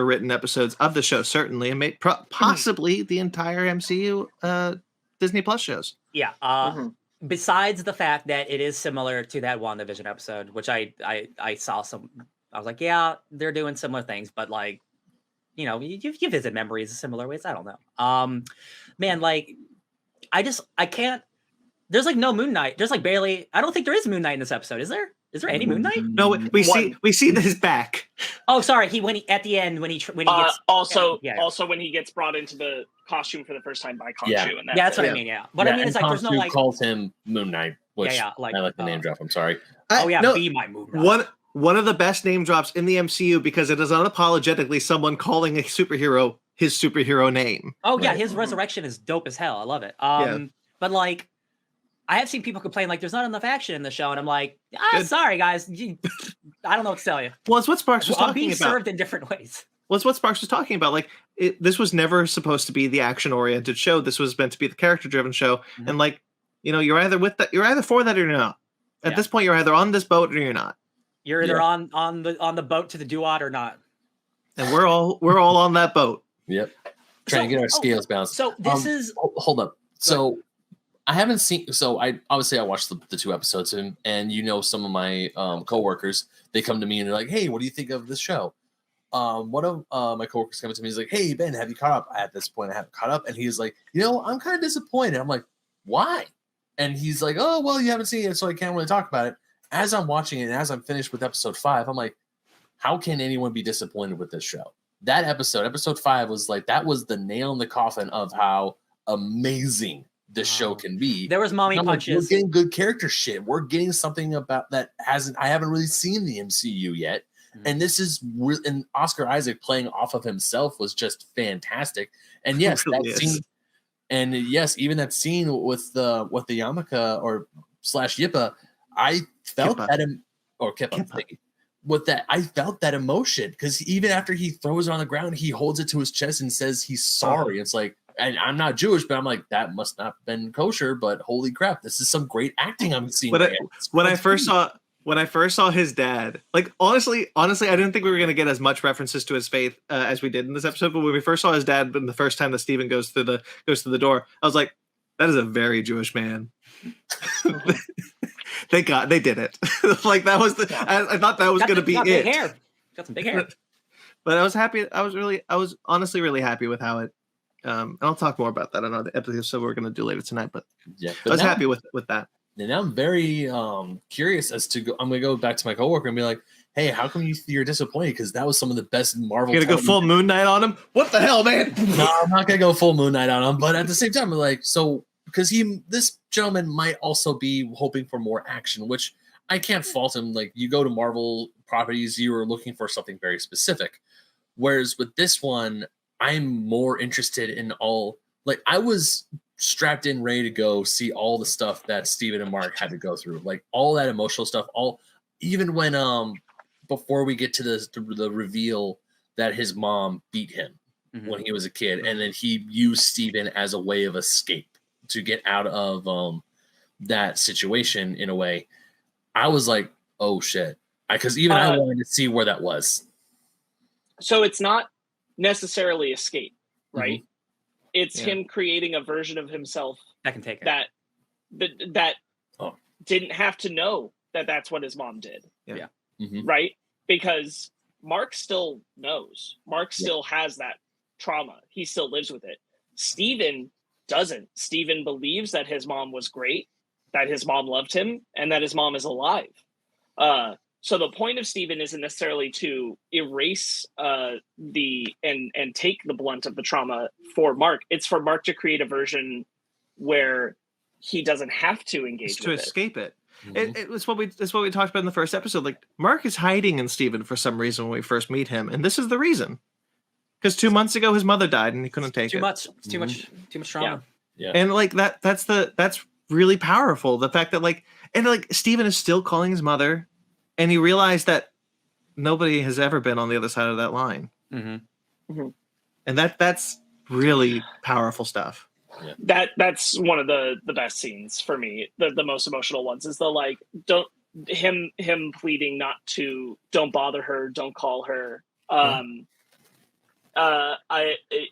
written episodes of the show, certainly, and possibly the entire MCU Disney Plus shows. Yeah. Besides the fact that it is similar to that WandaVision episode, which I saw I was like, yeah, they're doing similar things, but like, you know, you visit memories in similar ways. I don't know. Man, like, I can't. There's like no Moon Knight. There's like barely. I don't think there is Moon Knight in this episode. Is there? Is there any Moon Knight? No, we see his back. Oh, sorry. At the end when he gets also when he gets brought into the costume for the first time by Khonshu. And that's what I mean. Yeah, but I mean, it's like there's no like calls him Moon Knight, which like, I like the name drop. I'm sorry. Be my Moon Knight. One of the best name drops in the MCU because it is unapologetically someone calling a superhero his superhero name. Oh yeah, his resurrection is dope as hell. I love it. But like, I have seen people complain like there's not enough action in the show, and I'm like, sorry guys, I don't know what to tell you. Well, it's what Sparkz was talking about. Being served in different ways. Well, it's what Sparkz was talking about. Like, this was never supposed to be the action-oriented show. This was meant to be the character-driven show. Mm-hmm. And like, you know, you're either for that or you're not. At this point, you're either on this boat or you're not. You're either on the boat to the Duat or not. And we're all on that boat. Yep. Trying to get our scales balanced. So this is hold up. So I haven't seen. So I watched the 2 episodes, and you know, some of my coworkers, they come to me and they're like, "Hey, what do you think of this show?" One of my coworkers coming to me, he's like, "Hey Ben, have you caught up?" At this point, I haven't caught up, and he's like, "You know, I'm kind of disappointed." I'm like, "Why?" And he's like, "Oh, well, you haven't seen it, so I can't really talk about it." As I'm watching it, and as I'm finished with episode 5, I'm like, "How can anyone be disappointed with this show?" That episode 5, was like, that was the nail in the coffin of how amazing this show can be. There was mommy punches. Like, we're getting good character shit. We're getting something about that I haven't really seen the MCU yet. Mm-hmm. And this is and Oscar Isaac playing off of himself was just fantastic. And yes, really that scene, and yes, even that scene with the Yamaka or / Yippa, I felt Kippa. that or Kippa. With that, I felt that emotion because even after he throws it on the ground, he holds it to his chest and says he's sorry. It's like, and I'm not Jewish, but I'm like, that must not have been kosher, but holy crap, this is some great acting I'm seeing. When I first saw when I first saw his dad, like honestly, I didn't think we were going to get as much references to his faith as we did in this episode. But when we first saw his dad, the first time that Steven goes through the door, I was like, that is a very Jewish man. They did it. Like that was I thought that was going to be it. Big hair. Got some big hair. But I was happy. I was honestly really happy with how it. And I'll talk more about that in another episode we're going to do later tonight. But Yeah, I was happy with that. And now I'm very curious as to I'm going to go back to my coworker and be like, hey, how come you're disappointed? Because that was some of the best Marvel. You're going to go full Moon Knight on him? What the hell, man? No, I'm not going to go full Moon Knight on him. But at the same time, I'm like, so because this gentleman might also be hoping for more action, which I can't fault him. Like you go to Marvel properties, you are looking for something very specific. Whereas with this one, I'm more interested in all, like I was strapped in, ready to go see all the stuff that Steven and Marc had to go through, like all that emotional stuff, even when before we get to the reveal that his mom beat him when he was a kid, and then he used Steven as a way of escape to get out of that situation in a way. I was like, oh shit, because even I wanted to see where that was. So it's not necessarily escape, right? It's him creating a version of himself that can take it. That didn't have to know that that's what his mom did. Yeah. Right? Because Marc still knows. Marc still has that trauma. He still lives with it. Steven doesn't. Steven believes that his mom was great, that his mom loved him, and that his mom is alive. So the point of Steven isn't necessarily to erase and take the blunt of the trauma for Marc. It's for Marc to create a version where he doesn't have to engage with it. To escape it. It's what we talked about in the first episode. Like Marc is hiding in Steven for some reason when we first meet him, and this is the reason. Because 2 months ago his mother died and he couldn't take it. It's too much trauma. Yeah. And like that's really powerful. The fact that Steven is still calling his mother. And he realized that nobody has ever been on the other side of that line. And that's really powerful stuff. Yeah. That's one of the best scenes for me. The most emotional ones is the him pleading don't bother her, don't call her. I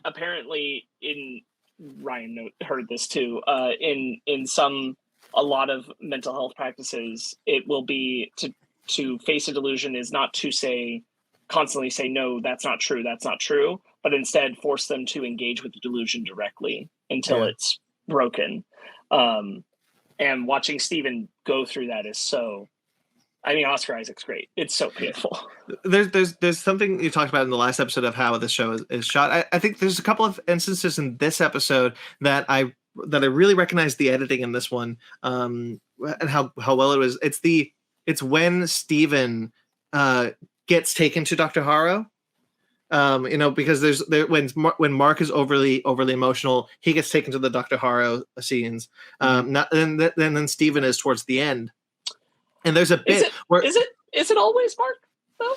apparently in Ryan heard this too. In a lot of mental health practices, it will be to face a delusion is not to constantly say, no, that's not true, but instead force them to engage with the delusion directly until it's broken. And watching Steven go through that is Oscar Isaac's great. It's so painful. There's something you talked about in the last episode of how the show is shot. I think there's a couple of instances in this episode that I really recognize the editing in this one, and how well it was. It's when Steven gets taken to Dr. Harrow, because when Marc is overly emotional, he gets taken to the Dr. Harrow scenes. Then Steven is towards the end, and there's a bit where is it always Marc though?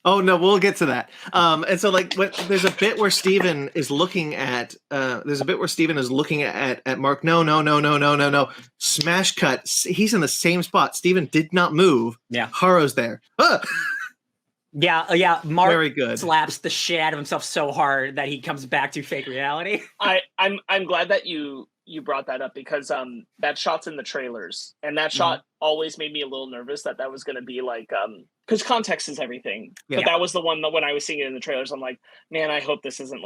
Oh no, we'll get to that. And so there's a bit where Steven is looking at Marc. No. Smash cut. He's in the same spot. Steven did not move. Yeah. Harrow's there. Yeah. Marc very good. Slaps the shit out of himself so hard that he comes back to fake reality. I'm glad that you brought that up because that shot's in the trailers, and that shot always made me a little nervous that was going to be because context is everything. But that was the one that when I was seeing it in the trailers, I'm like, man, I hope this isn't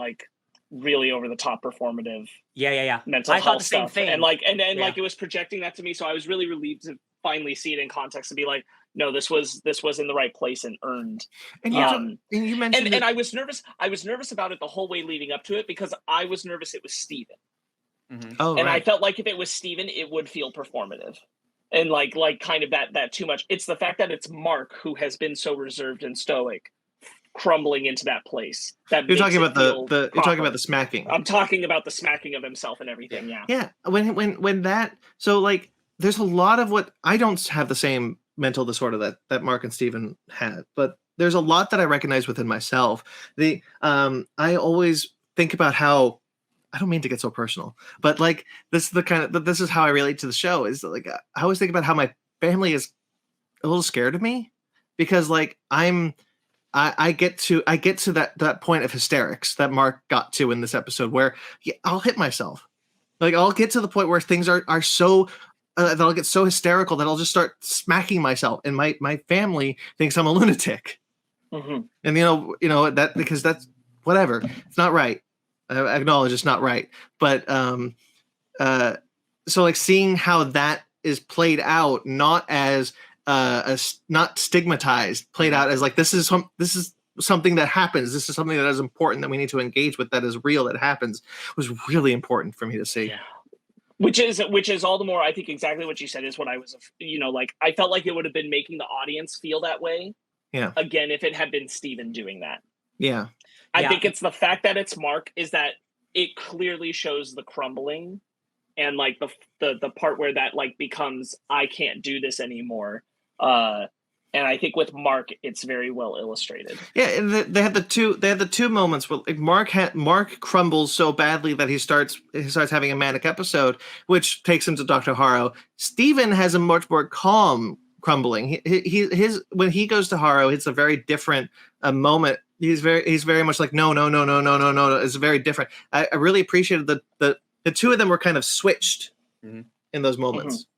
really over the top performative. Mental health the same stuff. Thing. And it was projecting that to me, so I was really relieved to finally see it in context and be like, no, this was in the right place and earned. And you mentioned and I was nervous. I was nervous about it the whole way leading up to it because I was nervous it was Steven. Oh, and right. I felt like if it was Steven, it would feel performative. And like kind of that too much. It's the fact that it's Marc who has been so reserved and stoic, crumbling into that place. That you're talking about you're talking about the smacking. I'm talking about the smacking of himself and everything. Yeah. Yeah. When that, so there's a lot of what I don't have the same mental disorder that Marc and Steven had, but there's a lot that I recognize within myself. I always think about how, I don't mean to get so personal, but this is how I relate to the show is I always think about how my family is a little scared of me because like I get to that point of hysterics that Marc got to in this episode where I'll hit myself. Like I'll get to the point where things are so that I'll get so hysterical that I'll just start smacking myself, and my family thinks I'm a lunatic. Mm-hmm. And you know that because that's whatever. It's not right. I acknowledge it's not right. But so like seeing how that is played out, not as not stigmatized, played out as like this is something that happens. This is something that is important that we need to engage with. That is real. That happens was really important for me to see. Yeah. Which is all the more, I think exactly what you said is what I was, like I felt like it would have been making the audience feel that way. Yeah. Again, if it had been Steven doing that. Yeah. I think it's the fact that it's Marc is that it clearly shows the crumbling and like the part where that like becomes, I can't do this anymore. And I think with Marc, it's very well illustrated. Yeah, and they had the two moments where like Marc crumbles so badly that he starts having a manic episode, which takes him to Dr. Harrow. Steven has a much more calm crumbling. His when he goes to Harrow, it's a very different moment. He's very much like no. It's very different. I really appreciated the two of them were kind of switched in those moments. Mm-hmm.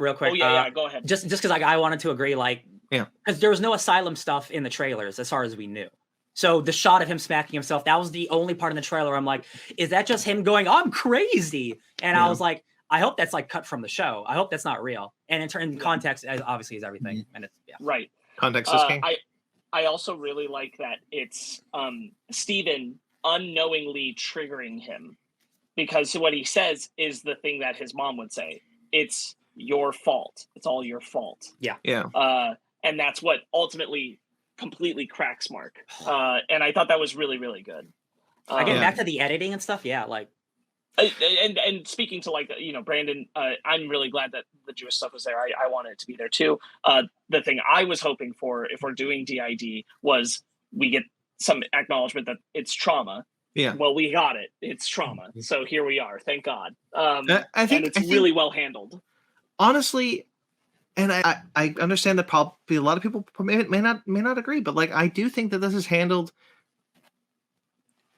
Real quick. Oh yeah, go ahead. Just because I wanted to agree, like, yeah, because there was no Asylum stuff in the trailers as far as we knew. So the shot of him smacking himself, that was the only part in the trailer. I'm like, is that just him going, I'm crazy? And I was like, I hope that's like cut from the show. I hope that's not real. And in context, obviously, is everything. And it's right. Context is king. I also really like that it's Steven unknowingly triggering him. Because what he says is the thing that his mom would say. It's your fault. It's all your fault. Yeah. Yeah. And that's what ultimately completely cracks Marc. And I thought that was really, really good. Again, back to the editing and stuff. Yeah. Like. And speaking to like, Brandon, I'm really glad that the Jewish stuff was there. I wanted it to be there too. The thing I was hoping for if we're doing DID was we get some acknowledgement that it's trauma. Yeah. Well, we got it. It's trauma. So here we are. Thank God. I think it's really well handled. Honestly, and I understand that probably a lot of people may not agree, but like I do think that this is handled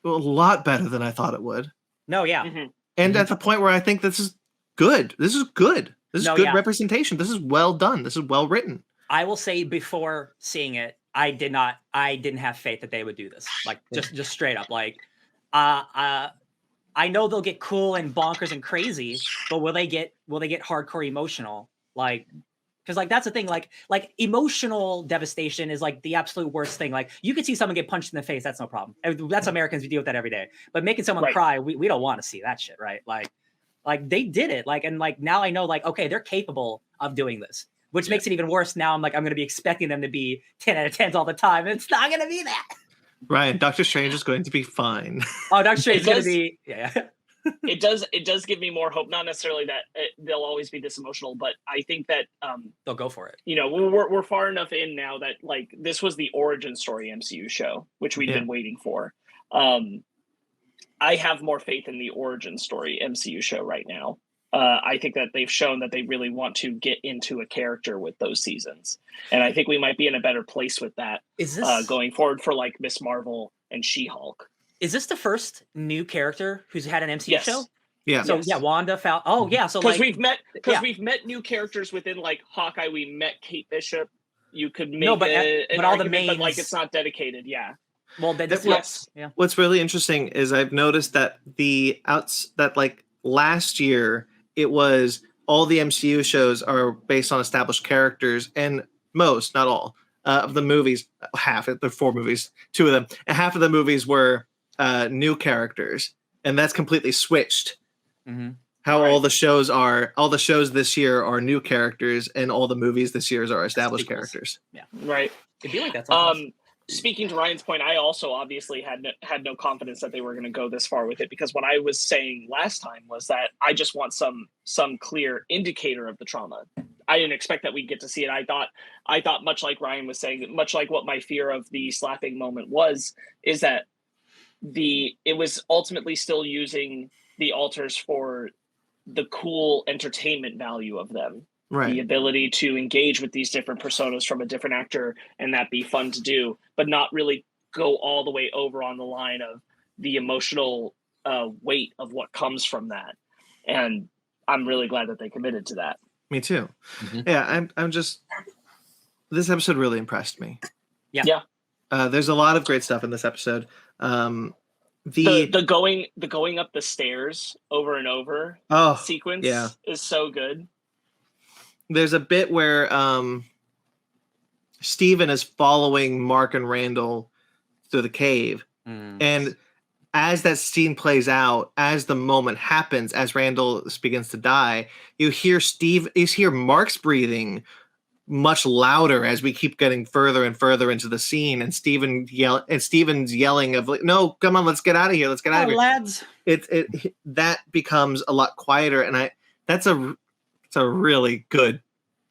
a lot better than I thought it would. No, yeah. Mm-hmm. And at the point where I think this is good. This is good. This is good representation. This is well done. This is well written. I will say before seeing it, I didn't have faith that they would do this. Like just straight up. Like I know they'll get cool and bonkers and crazy, but will they get hardcore emotional? Like, because like that's the thing. Like emotional devastation is like the absolute worst thing. Like you could see someone get punched in the face, that's no problem. That's Americans, we deal with that every day. But making someone cry, we don't want to see that shit, right? Like they did it. Like and like now I know like okay, they're capable of doing this, which makes it even worse. Now I'm going to be expecting them to be 10 out of 10s all the time, and it's not going to be that. Ryan, Doctor Strange is going to be fine. Oh, Doctor Strange is going to be It does give me more hope. Not necessarily that they'll always be this emotional, but I think that they'll go for it. We're far enough in now that like this was the origin story MCU show, which we've been waiting for. I have more faith in the origin story MCU show right now. I think that they've shown that they really want to get into a character with those seasons. And I think we might be in a better place with that going forward for like Miss Marvel and She-Hulk. Is this the first new character who's had an MCU show? Yeah. So Wanda found. Oh yeah. So because we've met new characters within like Hawkeye. We met Kate Bishop. You could make but all the main, but like it's not dedicated. Yeah. Well, what's really interesting is I've noticed that that like last year it was all the MCU shows are based on established characters, and most, not all, of the movies, half, there are 4 movies, 2 of them, and half of the movies were new characters, and that's completely switched. Mm-hmm. How all the shows this year are new characters, and all the movies this year are established characters. Yeah, right. It'd be like that. Speaking to Ryan's point, I also obviously had no confidence that they were going to go this far with it, because what I was saying last time was that I just want some clear indicator of the trauma. I didn't expect that we'd get to see it. I thought much like Ryan was saying, much like what my fear of the slapping moment is that it was ultimately still using the alters for the cool entertainment value of them. Right. The ability to engage with these different personas from a different actor and that be fun to do, but not really go all the way over on the line of the emotional weight of what comes from that. And I'm really glad that they committed to that. Me too. Mhm. Yeah, I'm just. This episode really impressed me. Yeah. There's a lot of great stuff in this episode. The going up the stairs over and over sequence is so good. There's a bit where Steven is following Mark and Randall through the cave, and as that scene plays out, as the moment happens, as Randall begins to die, you hear Mark's breathing much louder as we keep getting further and further into the scene, and Steven's yelling of like, "No, come on, let's get out of here, let's get out of here, lads." That becomes a lot quieter, and it's a really good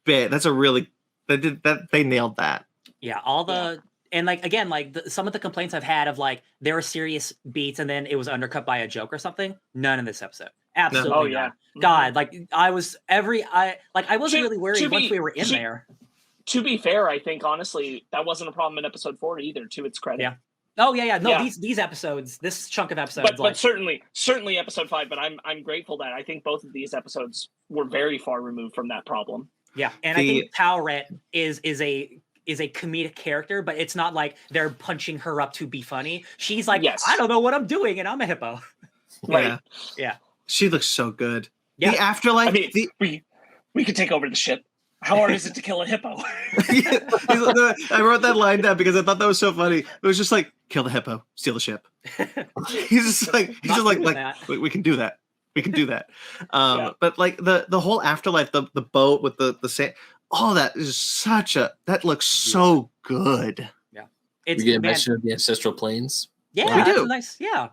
bit. They nailed that. Yeah, and like again, like some of the complaints I've had of like there were serious beats and then it was undercut by a joke or something. None in this episode. Absolutely. No. Oh yeah. God, like I was really worried once we were in there. To be fair, I think honestly that wasn't a problem in episode 4 either. To its credit. Yeah. Oh yeah. No, these episodes, this chunk of episodes, but certainly episode 5. But I'm grateful that I think both of these episodes were very far removed from that problem. Yeah, and I think Powret is a comedic character, but it's not like they're punching her up to be funny. She's like, I don't know what I'm doing, and I'm a hippo. Right. Yeah. She looks so good. Yeah. The afterlife. I mean, we could take over the ship. How hard is it to kill a hippo? I wrote that line down because I thought that was so funny. It was just like, kill the hippo, steal the ship. he's just like, we can do that. We can do that. But like the whole afterlife, the boat with the sand, all that is that looks so good. Yeah. We get a mention of the ancestral planes. Yeah, we do. Nice. Yeah.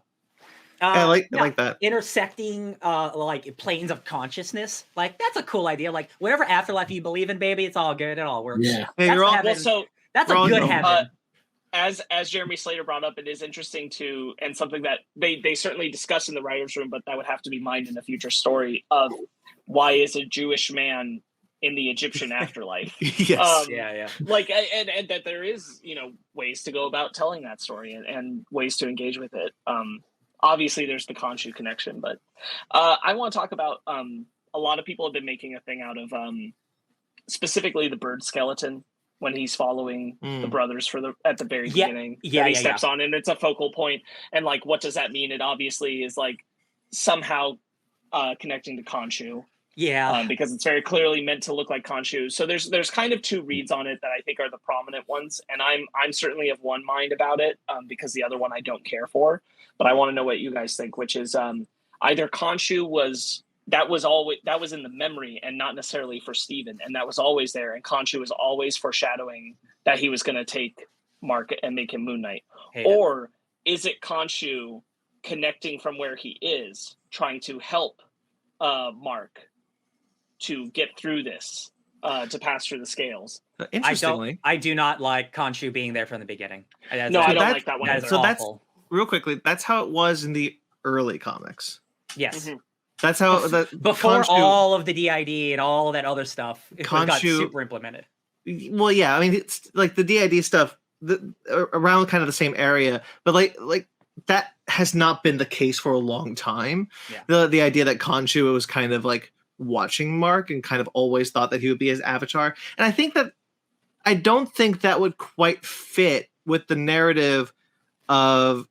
I like that. Intersecting like planes of consciousness. Like that's a cool idea. Like whatever afterlife you believe in, baby, it's all good. It all works. Yeah. Hey, that's a good heaven. As Jeremy Slater brought up, it is interesting and something that they certainly discuss in the writer's room, but that would have to be mined in a future story of why is a Jewish man in the Egyptian afterlife. Yes. Like, and that there is, ways to go about telling that story and ways to engage with it. Obviously there's the Khonshu connection, but I want to talk about a lot of people have been making a thing out of specifically the bird skeleton when he's following the brothers at the very beginning. Yeah, he steps on, and it's a focal point. And like, what does that mean? It obviously is like somehow connecting to Khonshu. Yeah, because it's very clearly meant to look like Khonshu. So there's kind of two reads on it that I think are the prominent ones, and I'm certainly of one mind about it because the other one I don't care for. But I want to know what you guys think, which is either Khonshu was in the memory and not necessarily for Steven, and that was always there, and Khonshu was always foreshadowing that he was going to take Marc and make him Moon Knight, or is it Khonshu connecting from where he is, trying to help Marc to get through this, to pass through the scales? Interestingly, I do not like Khonshu being there from the beginning. I don't like that one. That's so awful. that's real quickly. That's how it was in the early comics. Yes. Mm-hmm. That's how before all of the DID and all that other stuff got super implemented. Well, yeah, I mean, it's like the DID stuff around kind of the same area, but like that has not been the case for a long time. Yeah. The idea that Khonshu was kind of like watching Marc and kind of always thought that he would be his avatar, and I don't think that would quite fit with the narrative of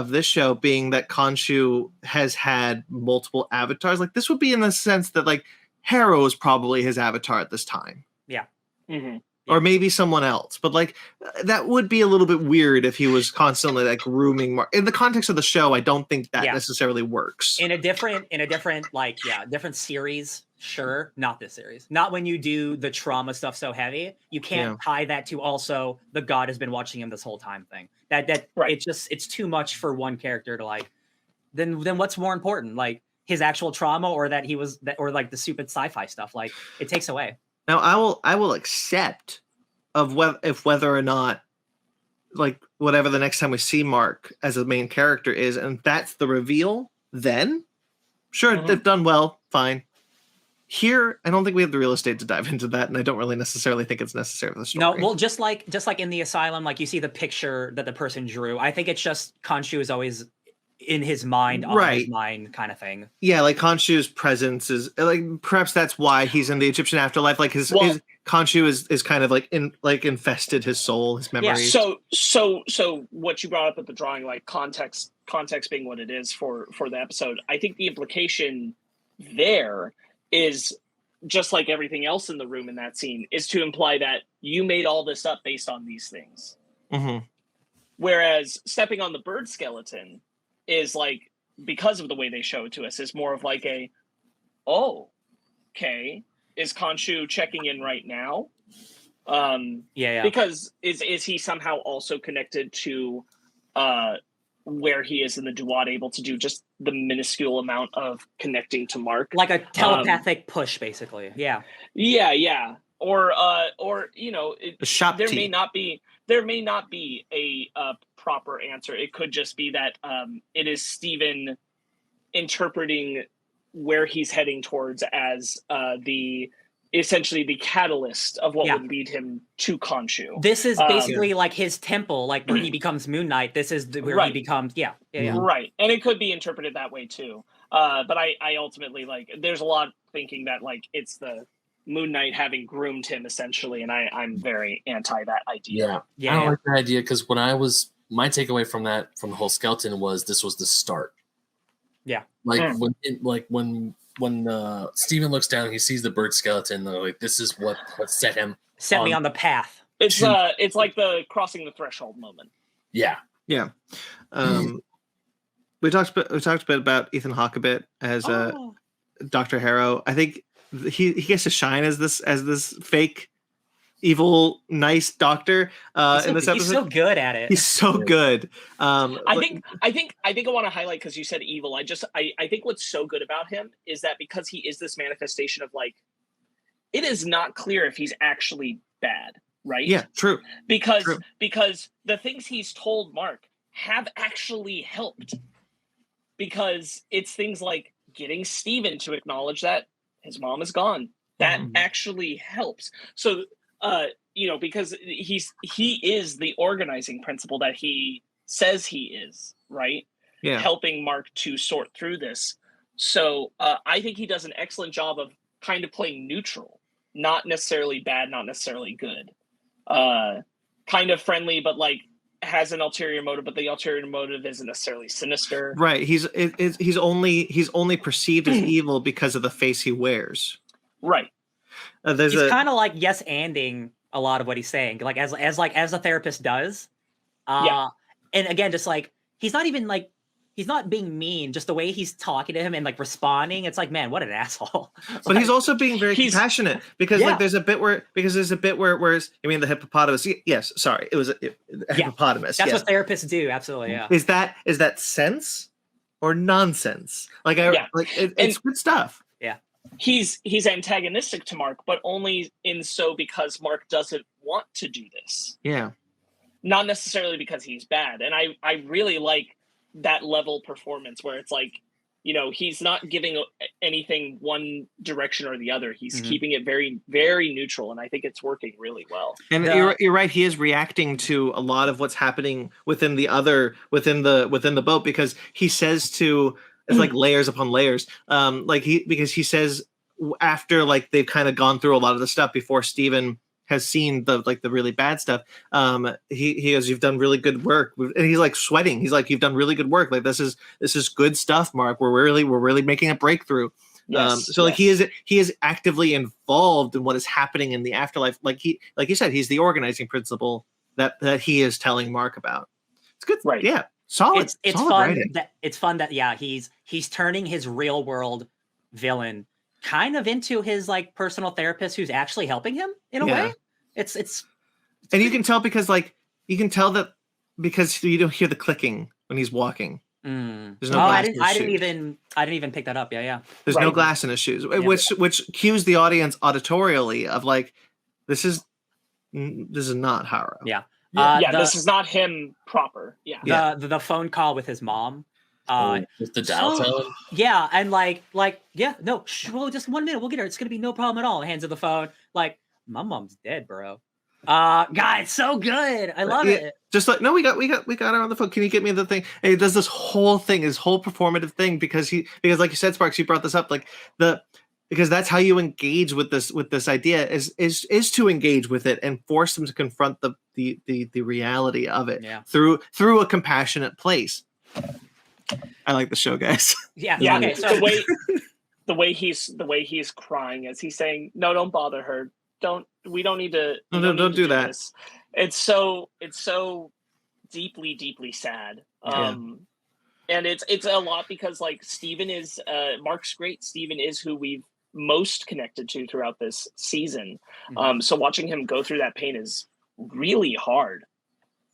this show, being that Khonshu has had multiple avatars. Like this would be in the sense that like Harrow is probably his avatar at this time. Yeah. Mm-hmm. Or maybe someone else, but like that would be a little bit weird if he was constantly like grooming Marc. In the context of the show, I don't think that necessarily works. In a different different series, sure, not this series. Not when you do the trauma stuff so heavy. You can't tie that to also the God has been watching him this whole time thing. That right. It's too much for one character to like. Then what's more important, like his actual trauma or that he was or like the stupid sci-fi stuff? Like it takes away. Now I will accept whether or not like whatever the next time we see Marc as a main character is, and that's the reveal. Then sure, they've done well, fine. Here, I don't think we have the real estate to dive into that, and I don't really necessarily think it's necessary for the story. No, well, just like in the Asylum, like you see the picture that the person drew. I think it's just Khonshu is always in his mind, on his mind, kind of thing. Yeah, like Khonshu's presence is like perhaps that's why he's in the Egyptian afterlife. Like his Khonshu is kind of like infested his soul, his memories. Yeah. So what you brought up at the drawing, like context being what it is for the episode. I think the implication there is, just like everything else in the room in that scene, is to imply that you made all this up based on these things. Mm-hmm. Whereas stepping on the bird skeleton is like, because of the way they show it to us, is more of like a, oh, okay, is Khonshu checking in right now? Because is he somehow also connected to where he is in the Duat, able to do just the minuscule amount of connecting to Marc, like a telepathic push, basically. Yeah. Or you know, there may not be a proper answer. It could just be that it is Steven interpreting where he's heading towards as essentially the catalyst of what would lead him to Khonshu. This is basically like his temple, like where he becomes Moon Knight. This is where he becomes, right. And it could be interpreted that way too. But I ultimately, like, there's a lot thinking that like it's the Moon Knight having groomed him essentially, and I'm very anti that idea. I don't like that idea, because my takeaway from the whole skeleton was this was the start. Yeah. Like when Steven looks down, he sees the bird skeleton. Like, this is what set me on the path. It's like the crossing the threshold moment. Yeah. We talked a bit about Ethan Hawke a bit as Dr. Harrow. I think he gets to shine as this fake, evil, nice doctor in this episode. He's so good at it. He's so good. I think I want to highlight, because you said evil. I think what's so good about him is that because he is this manifestation of, like, it is not clear if he's actually bad, right? Yeah, true. Because the things he's told Marc have actually helped. Because it's things like getting Steven to acknowledge that his mom is gone. That actually helps. So because he is the organizing principle that he says he is, right? Yeah. Helping Marc to sort through this. So I think he does an excellent job of kind of playing neutral, not necessarily bad, not necessarily good. Kind of friendly, but like has an ulterior motive, but the ulterior motive isn't necessarily sinister. Right. He's only perceived as evil because of the face he wears. Right. He's kind of like yes-anding a lot of what he's saying, like as a therapist does. And again, just like he's not being mean, just the way he's talking to him and like responding. It's like, man, what an asshole. But he's also being very compassionate, because like there's a bit where the hippopotamus. Yes, sorry, it was a hippopotamus. That's what therapists do. Absolutely, yeah. Is that sense or nonsense? Like it's good stuff. Yeah. He's antagonistic to Marc, but only because Marc doesn't want to do this. Yeah. Not necessarily because he's bad. And I really like that level performance where it's like, he's not giving anything one direction or the other. He's keeping it very, very neutral, and I think it's working really well. And you're right. He is reacting to a lot of what's happening within the boat, because he says it's like layers upon layers. Because he says after like they've kind of gone through a lot of the stuff before Steven has seen the really bad stuff. He goes, "You've done really good work," and he's like sweating. He's like, "You've done really good work. Like this is good stuff, Marc. We're really making a breakthrough." Yes, like he is actively involved in what is happening in the afterlife. Like you said, he's the organizing principle that he is telling Marc about. It's good, right? Yeah, solid. It's solid fun. writing. It's fun that he's turning his real world villain kind of into his like personal therapist who's actually helping him in a way. It's and you can tell because you don't hear the clicking when he's walking. There's no glass in his I didn't even pick that up. Yeah. There's no glass in his shoes, which cues the audience auditorially of like, this is not Harrow. This is not him proper. The phone call with his mom. Just the dial tone. Yeah, and well, just 1 minute, we'll get her. It's gonna be no problem at all. Hands of the phone, like, my mom's dead, bro. God, it's so good. I love it. Just like, no, we got her on the phone. Can you get me the thing? And he does this whole performative thing because like you said, Sparkz, you brought this up, because that's how you engage with this idea is to engage with it and force them to confront the reality of it through a compassionate place. I like the show, guys. Yeah. Okay. So the way he's crying as he's saying, "No, don't bother her. We don't need to. Don't do that." This. It's so deeply, deeply sad. And it's a lot because like Steven is Marc's great. Steven is who we've most connected to throughout this season. So watching him go through that pain is really hard.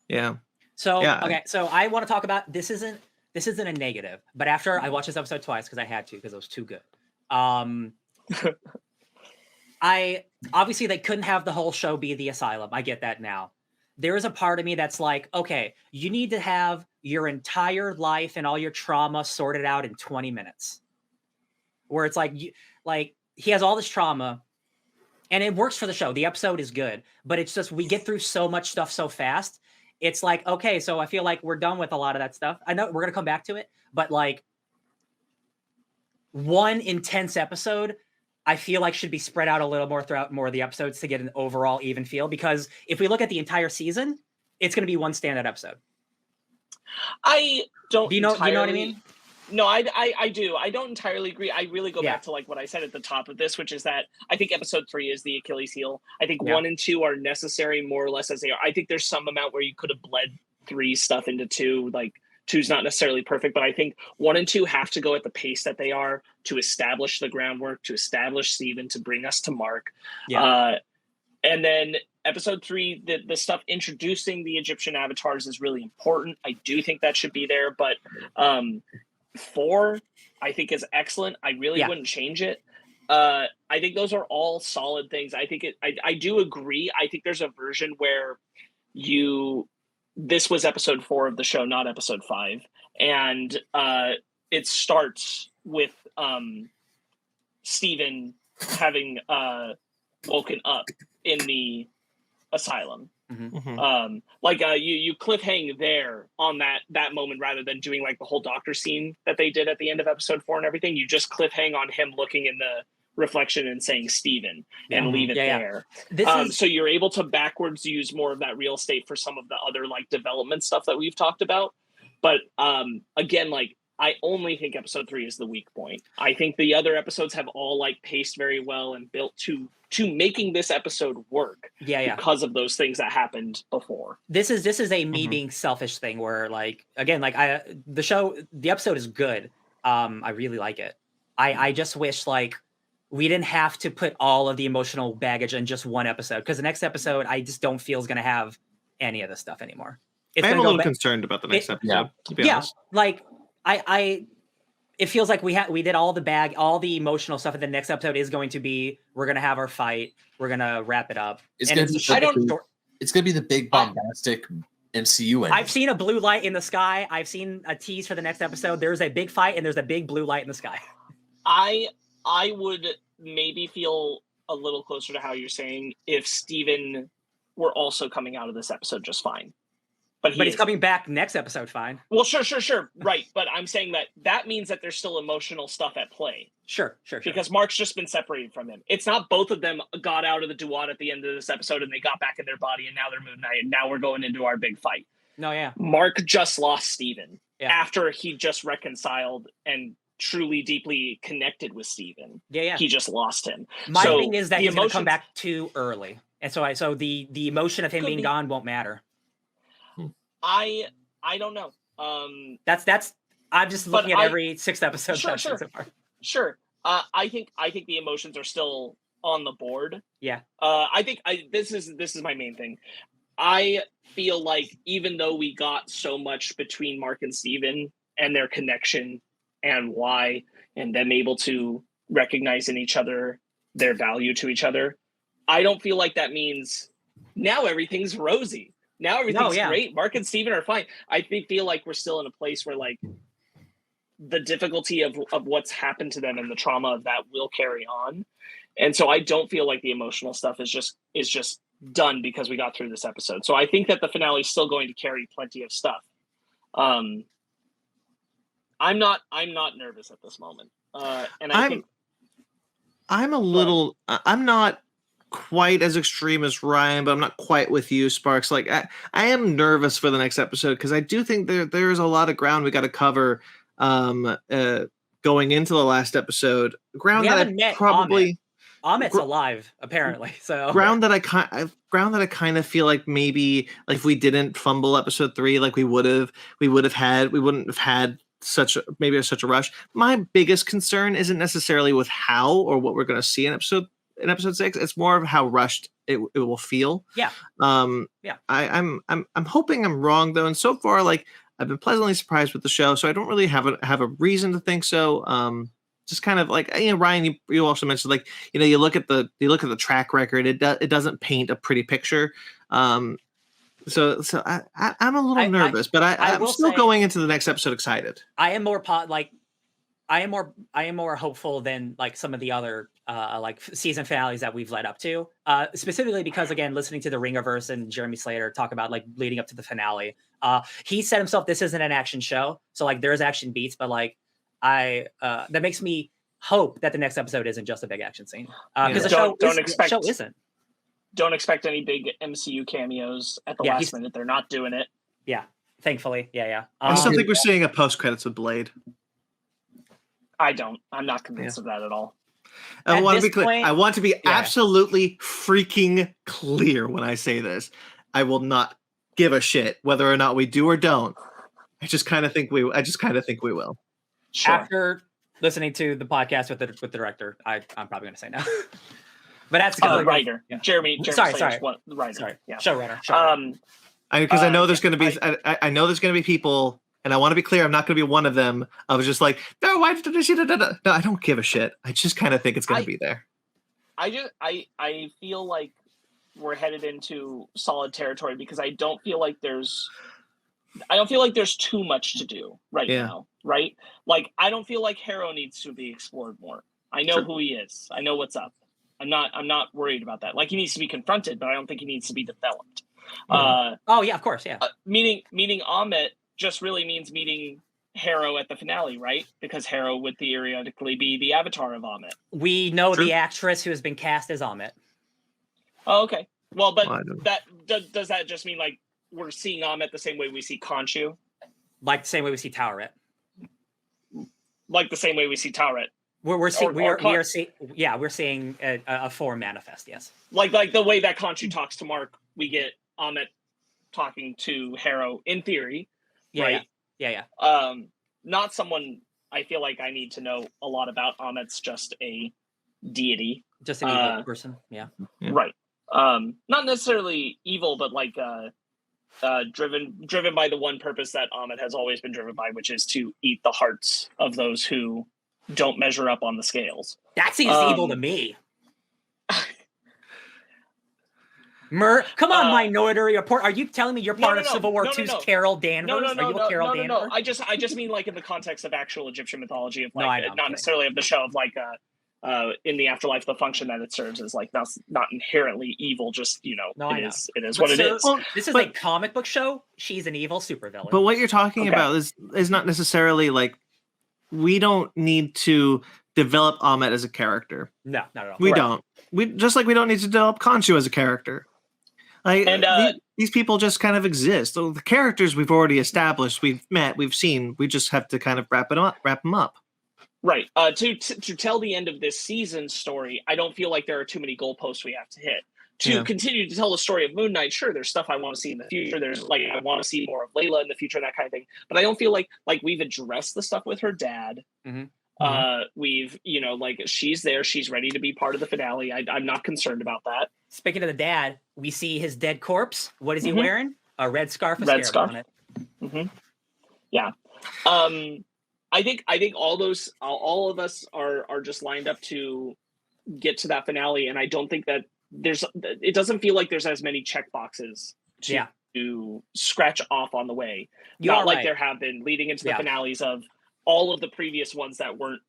Yeah. So okay, so I want to talk about this isn't a negative, but after I watched this episode twice because I had to because it was too good. I obviously they couldn't have the whole show be the asylum. I get that now. There is a part of me that's like, okay, you need to have your entire life and all your trauma sorted out in 20 minutes. Where it's like he has all this trauma and it works for the show. The episode is good, but it's just we get through so much stuff so fast. It's like, okay, so I feel like we're done with a lot of that stuff. I know we're going to come back to it, but like one intense episode, I feel like should be spread out a little more throughout more of the episodes to get an overall even feel. Because if we look at the entire season, it's going to be one standout episode. I don't. Do you know what I mean? No, I do. I don't entirely agree. I really go back to like what I said at the top of this, which is that I think episode 3 is the Achilles heel. I think 1 and 2 are necessary more or less as they are. I think there's some amount where you could have bled 3 stuff into 2. Like 2's not necessarily perfect, but I think 1 and 2 have to go at the pace that they are to establish the groundwork, to establish Steven, to bring us to Marc. Yeah. And then episode 3, the stuff introducing the Egyptian avatars is really important. I do think that should be there, but 4 I think is excellent. I really wouldn't change it. I think those are all solid things. I think I do agree. I think there's a version where this was episode 4 of the show, not episode 5. And it starts with Steven having woken up in the asylum. Mm-hmm. You cliffhang there on that moment rather than doing like the whole doctor scene that they did at the end of episode 4 and everything. You just cliffhang on him looking in the reflection and saying Steven and leave it there. So you're able to backwards use more of that real estate for some of the other like development stuff that we've talked about. But again, like I only think episode 3 is the weak point. I think the other episodes have all like paced very well and built to making this episode work. Because of those things that happened before. This is a me being selfish thing where like again like the episode is good. I really like it. I just wish like we didn't have to put all of the emotional baggage in just one episode because the next episode I just don't feel is going to have any of this stuff anymore. I'm a little concerned about the next episode. To be honest. Like it feels like we did all the emotional stuff, and the next episode is going to be we're going to have our fight, we're going to wrap it up. It's going to be the big bombastic MCU ending. I've seen a blue light in the sky. I've seen a tease for the next episode. There's a big fight and there's a big blue light in the sky. I would maybe feel a little closer to how you're saying if Steven were also coming out of this episode just fine. But he's coming back next episode fine. Well, sure. Right. But I'm saying that means that there's still emotional stuff at play. Sure. Because Marc's just been separated from him. It's not both of them got out of the duat at the end of this episode and they got back in their body and now they're Moon Knight and now we're going into our big fight. No, yeah. Marc just lost Steven after he just reconciled and truly deeply connected with Steven. Yeah. He just lost him. My thing is that he's going to come back too early. And so the emotion of him being gone won't matter. I don't know. That's I'm just looking at every 6th episode. Sure. So far. Sure. I think the emotions are still on the board. Yeah. I think this is my main thing. I feel like even though we got so much between Marc and Steven and their connection and why and them able to recognize in each other their value to each other, I don't feel like that means now everything's rosy. Now everything's great. Marc and Steven are fine. I feel like we're still in a place where like the difficulty of what's happened to them and the trauma of that will carry on. And so I don't feel like the emotional stuff is just done because we got through this episode. So I think that the finale is still going to carry plenty of stuff. I'm not nervous at this moment. And I'm a little, I'm not quite as extreme as Ryan, but I'm not quite with you, Sparkz. Like I am nervous for the next episode because I do think there is a lot of ground we got to cover going into the last episode. Ground that I probably Amit's alive apparently, so ground that I kind of feel like maybe like if we didn't fumble episode 3 like we wouldn't have had such a rush. My biggest concern isn't necessarily with how or what we're going to see in episode 6. It's more of how rushed it will feel. Yeah. Yeah. I'm hoping I'm wrong though, and so far like I've been pleasantly surprised with the show, so I don't really have a reason to think so. Just kind of like, you know, Ryan, you also mentioned like, you know, you look at the track record, it doesn't paint a pretty picture. So I'm a little nervous, but I'm still going into the next episode excited. I am more hopeful than like some of the other like season finales that we've led up to. Specifically because again, listening to the Ringerverse and Jeremy Slater talk about like leading up to the finale. He said himself, this isn't an action show, so like there's action beats, but like that makes me hope that the next episode isn't just a big action scene. Because the show isn't. Don't expect any big MCU cameos at the last minute. They're not doing it. Yeah, thankfully. Yeah. I still think we're seeing a post credits with Blade. I'm not convinced of that at all. I want to be clear. I want to be absolutely freaking clear when I say this. I will not give a shit whether or not we do or don't. I just kind of think we will. Sure. After listening to the podcast with the director, I'm probably going to say no. But that's the writer. Yeah. Jeremy sorry. Writer. Sorry. Yeah. Showrunner. Because I know there's going to be I know there's going to be people, and I want to be clear, I'm not going to be one of them. I was just like, no, why did she? No, I don't give a shit. I just kind of think it's going to be there. I feel like we're headed into solid territory because I don't feel like there's too much to do now, right? Like I don't feel like Harrow needs to be explored more. I know who he is. I know what's up. I'm not worried about that. Like he needs to be confronted, but I don't think he needs to be developed. Oh yeah, of course, yeah. Meaning Amit just really means meeting Harrow at the finale, right? Because Harrow would theoretically be the avatar of Amit. We know the actress who has been cast as Amit. Oh, okay. Well, but does that just mean like we're seeing Amit the same way we see Khonshu? Like the same way we see Taweret. Like the same way we see Taweret. We're seeing a form manifest, yes. Like the way that Khonshu talks to Marc, we get Amit talking to Harrow in theory, right? Yeah. Not someone I feel like I need to know a lot about. Amit's just a deity, just an evil person, yeah. Right. Not necessarily evil, but like driven by the one purpose that Amit has always been driven by, which is to eat the hearts of those who don't measure up on the scales. That seems evil to me. Come on, Minority Report. Are you telling me you're part of Civil War II's Carol Danvers? Are you a Carol Danvers? No. I just mean like in the context of actual Egyptian mythology, of like not necessarily of the show, of like in the afterlife, the function that it serves is like that's not inherently evil. Just it is what it is. Well, this is a comic book show. She's an evil supervillain. But what you're talking about is not necessarily like. We don't need to develop Amit as a character. No, not at all. We don't. We just like we don't need to develop Khonshu as a character. Like these people just kind of exist. So the characters we've already established, we've met, we've seen. We just have to kind of wrap them up. Right. To tell the end of this season's story, I don't feel like there are too many goalposts we have to hit. To continue to tell the story of Moon Knight, sure, there's stuff I want to see in the future. There's like I want to see more of Layla in the future, that kind of thing. But I don't feel like we've addressed the stuff with her dad. Mm-hmm. We've like she's there, she's ready to be part of the finale. I'm not concerned about that. Speaking of the dad, we see his dead corpse. What is he wearing? A red scarf. On it. Mm-hmm. Yeah. I think all of us are just lined up to get to that finale, and I don't think that it doesn't feel like there's as many check boxes to scratch off on the way. Not like there have been leading into the finales of all of the previous ones that weren't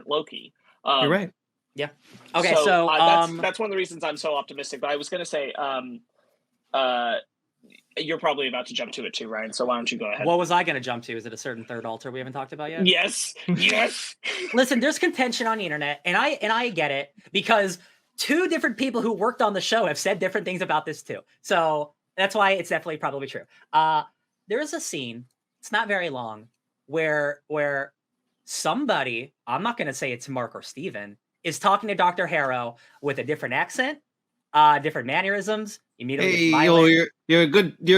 Loki. You're right. Yeah. Okay. So that's one of the reasons I'm so optimistic. But I was going to say, you're probably about to jump to it too, Ryan. So why don't you go ahead? What was I going to jump to? Is it a certain third altar we haven't talked about yet? Yes. Yes. Listen, there's contention on the internet, and I get it, because 2 different people who worked on the show have said different things about this too. So that's why it's definitely probably true. There is a scene, it's not very long, where somebody, I'm not going to say it's Marc or Steven, is talking to Dr. Harrow with a different accent, different mannerisms. Immediately, hey, you're a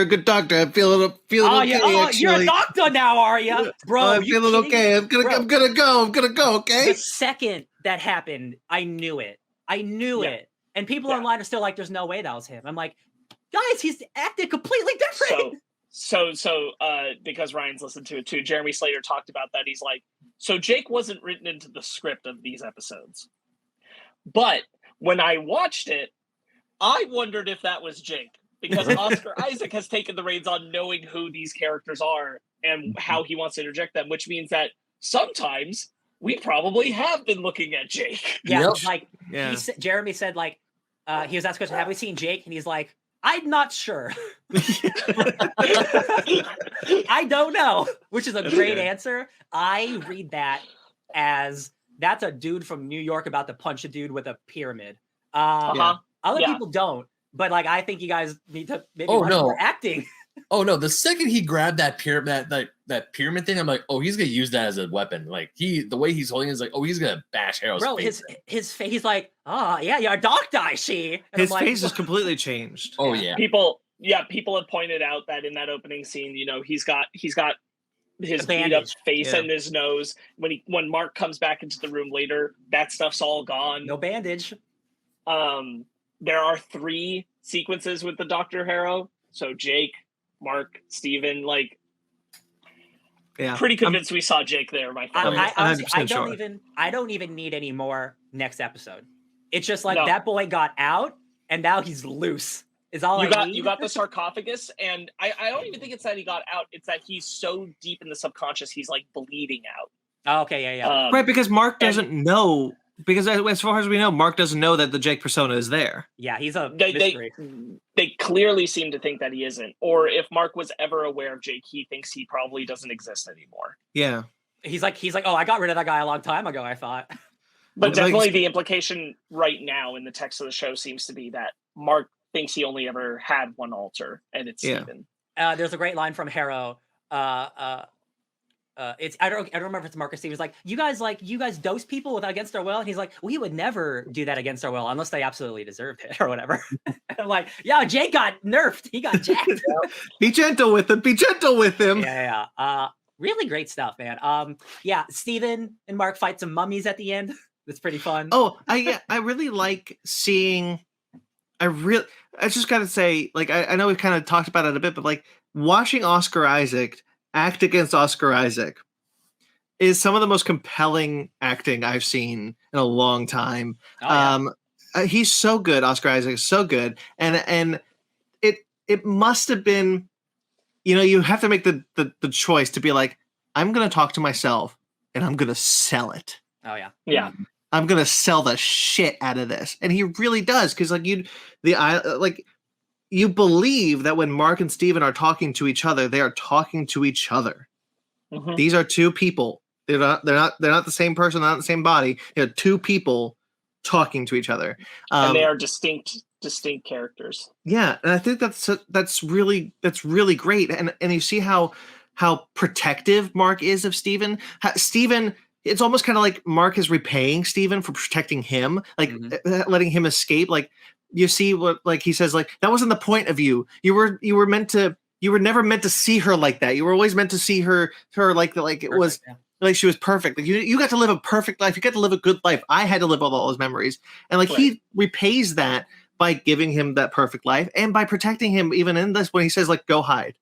good doctor. I'm feeling okay. Actually. You're a doctor now, are you, bro? I'm feeling okay. I'm gonna go. Okay. The second that happened, I knew it. And people online are still like, "There's no way that was him." I'm like, guys, he's acted completely different. So, because Ryan's listened to it too, Jeremy Slater talked about that. He's like, so Jake wasn't written into the script of these episodes, but when I watched it, I wondered if that was Jake, because Oscar Isaac has taken the reins on knowing who these characters are and how he wants to interject them, which means that sometimes we probably have been looking at Jake. Yeah, Jeremy said, like, he was asked a question, have we seen Jake? And he's like, I'm not sure. I don't know, which is a great answer. I read that as that's a dude from New York about to punch a dude with a pyramid. Other people don't, but like I think you guys need to maybe more acting. Oh no! The second he grabbed that pyramid, that pyramid thing, I'm like, oh, he's gonna use that as a weapon. Like the way he's holding it is like, oh, he's gonna bash Harrow's face. Bro, his face, he's like, you're a doctor, I see. And his face is completely changed. Oh yeah. People have pointed out that in that opening scene, he's got his beat up face and his nose. When Marc comes back into the room later, that stuff's all gone. No bandage. There are 3 sequences with the Dr. Harrow. So Jake, Marc, Steven, pretty convinced we saw Jake there. My friend. I don't even need any more next episode. It's just like that boy got out and now he's loose. Is all I need. You got the sarcophagus, and I don't even think it's that he got out. It's that he's so deep in the subconscious, he's like bleeding out. Oh, okay, yeah. Right, because Marc doesn't know. Because as far as we know, Marc doesn't know that the Jake persona is there. Yeah, he's a mystery. They clearly seem to think that he isn't. Or if Marc was ever aware of Jake, he thinks he probably doesn't exist anymore. Yeah. He's like, oh, I got rid of that guy a long time ago, I thought. But definitely the implication right now in the text of the show seems to be that Marc thinks he only ever had one altar, and it's Steven. There's a great line from Harrow. It's I don't remember if it's Marcus. He was like, you guys dose people against their will, and he's like, we would never do that against our will unless they absolutely deserved it or whatever. I'm like, yeah, Jake got nerfed. He got jacked. Be gentle with him. Yeah. Really great stuff, man. Steven and Marc fight some mummies at the end. That's pretty fun. Oh, I really like seeing. I just gotta say, like, I know we've kind of talked about it a bit, but like watching Oscar Isaac act against Oscar Isaac is some of the most compelling acting I've seen in a long time. He's so good. Oscar Isaac is so good. And it must have been, you have to make the choice to be like, I'm going to talk to myself and I'm going to sell it. Oh yeah. Yeah. I'm going to sell the shit out of this. And he really does. Cause like you believe that when Marc and Steven are talking to each other, they are talking to each other. Mm-hmm. These are 2 people. They're not the same person, not the same body. They're 2 people talking to each other. And they are distinct characters. Yeah. And I think that's really great. And you see how protective Marc is of Steven. Steven, it's almost kind of like Marc is repaying Steven for protecting him, like letting him escape. Like, you see what, like he says, like, that wasn't the point of you. You were never meant to see her like that. You were always meant to see her like it perfect, was like she was perfect. Like you got to live a perfect life. You got to live a good life. I had to live all those memories. And like he repays that by giving him that perfect life and by protecting him even in this when he says, like, go hide.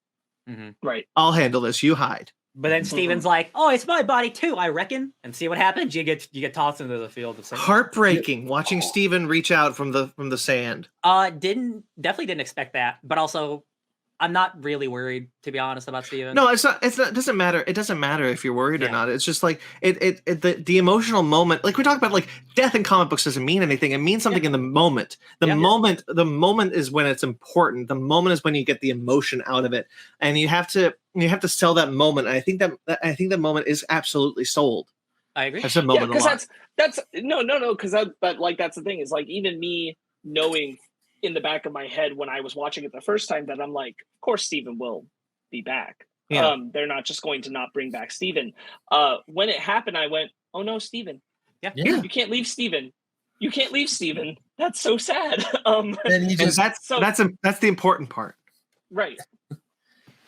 Mm-hmm. Right. I'll handle this. You hide. But then Steven's like, "Oh, it's my body too, I reckon." And see what happens. You get tossed into the field of sand. Heartbreaking watching Steven reach out from the sand. Definitely didn't expect that, but also I'm not really worried, to be honest, about Steven. No, it's not. It doesn't matter. It doesn't matter if you're worried or Yeah. not. It's just like the emotional moment. Like we talk about, like death in comic books doesn't mean anything. It means something in the moment. The moment is when it's important. The moment is when you get the emotion out of it, and you have to sell that moment. And I think that moment is absolutely sold. I agree. I've said moment a lot. That's no, because but like that's the thing is like even me knowing in the back of my head when I was watching it the first time that I'm like, of course Steven will be back. Yeah. They're not just going to not bring back Steven. When it happened, I went, oh no, Steven. Yeah. You can't leave Steven. You can't leave Steven. That's so sad. And he just that's the important part. Right.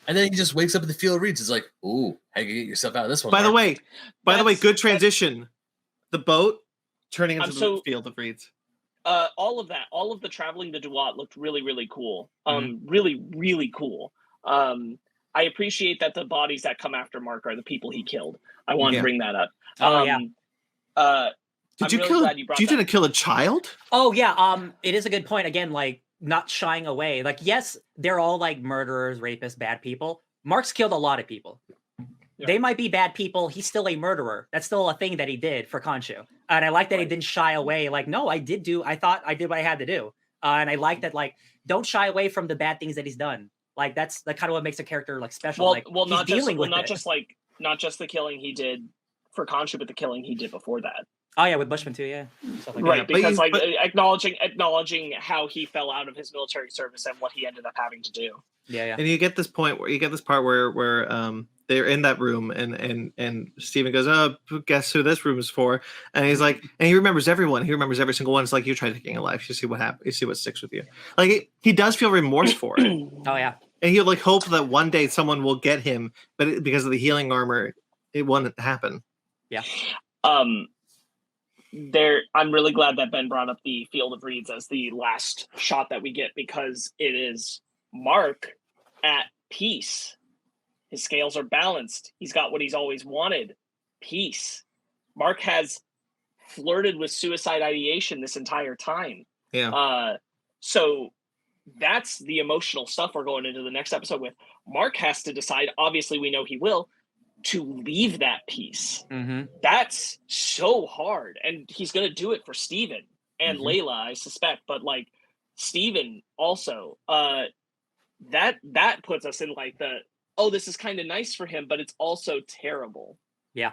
And then he just wakes up in the field of reeds. It's like, ooh, how you get yourself out of this one? By the Marc? way, good transition. The boat turning into the field of reeds. All of the traveling the Duat looked really, really cool. Really, really cool. I appreciate that the bodies that come after Marc are the people he killed. I want to bring that up. You didn't kill a child? Oh yeah. It is a good point. Again, like not shying away. Like, yes, they're all like murderers, rapists, bad people. Marc's killed a lot of people. Yeah. They might be bad people. He's still a murderer. That's still a thing that he did for Khonshu. And I like that he didn't shy away. Like, no, I thought I did what I had to do. And I like that, like, don't shy away from the bad things that he's done. Like, that's the kind of what makes a character like special. Not just the killing he did for Khonshu, but the killing he did before that. Oh yeah, with Bushman too, yeah. Right, because acknowledging how he fell out of his military service and what he ended up having to do. Yeah. And you get this part where they're in that room and Steven goes, oh, guess who this room is for? And he's like, and he remembers everyone. He remembers every single one. It's like you try taking a life. You see what happens. You see what sticks with you. Like he does feel remorse for it. Oh yeah. And he'll like hope that one day someone will get him, but because of the healing armor, it won't happen. Yeah. I'm really glad that Ben brought up the Field of Reeds as the last shot that we get, because it is Marc at peace. His scales are balanced. He's got what he's always wanted. Peace. Marc has flirted with suicide ideation this entire time. Yeah. So that's the emotional stuff we're going into the next episode with. Marc has to decide, obviously we know he will, to leave that peace. Mm-hmm. That's so hard. And he's going to do it for Steven and Layla, I suspect. But like Steven also, that puts us in like this is kind of nice for him, but it's also terrible. Yeah.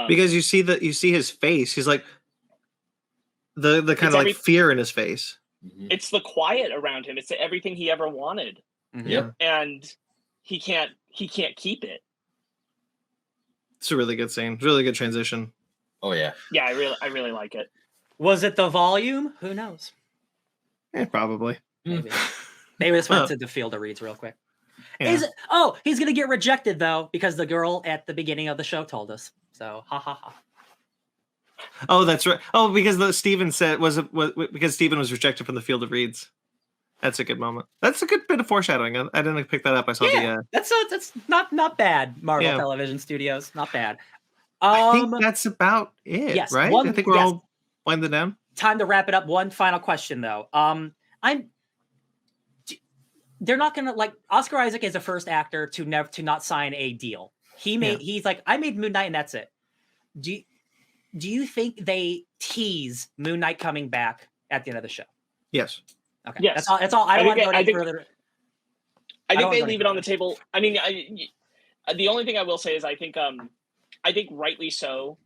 Because you see his face. He's like the kind of like fear in his face. It's the quiet around him. It's everything he ever wanted. Mm-hmm. Yep. And he can't keep it. It's a really good scene. Really good transition. Oh yeah. Yeah, I really like it. Was it the volume? Who knows? Probably. Maybe. Maybe this went to the Field of Reeds real quick. Yeah. He's gonna get rejected though, because the girl at the beginning of the show told us. So ha ha ha. Oh, that's right. Oh, because Steven said because Steven was rejected from the Field of Reeds. That's a good moment. That's a good bit of foreshadowing. I didn't pick that up. I saw that's not bad. Marvel Television Studios, not bad. I think that's about it. Yes, right. I think we're all winding down. Time to wrap it up. One final question though. They're not gonna like Oscar Isaac is the first actor to not sign a deal. He's like, I made Moon Knight and that's it. Do you think they tease Moon Knight coming back at the end of the show? Yes. Okay. Yes. That's all. I don't want to go any further. I think they leave it on the table. I mean, the only thing I will say is I think rightly so.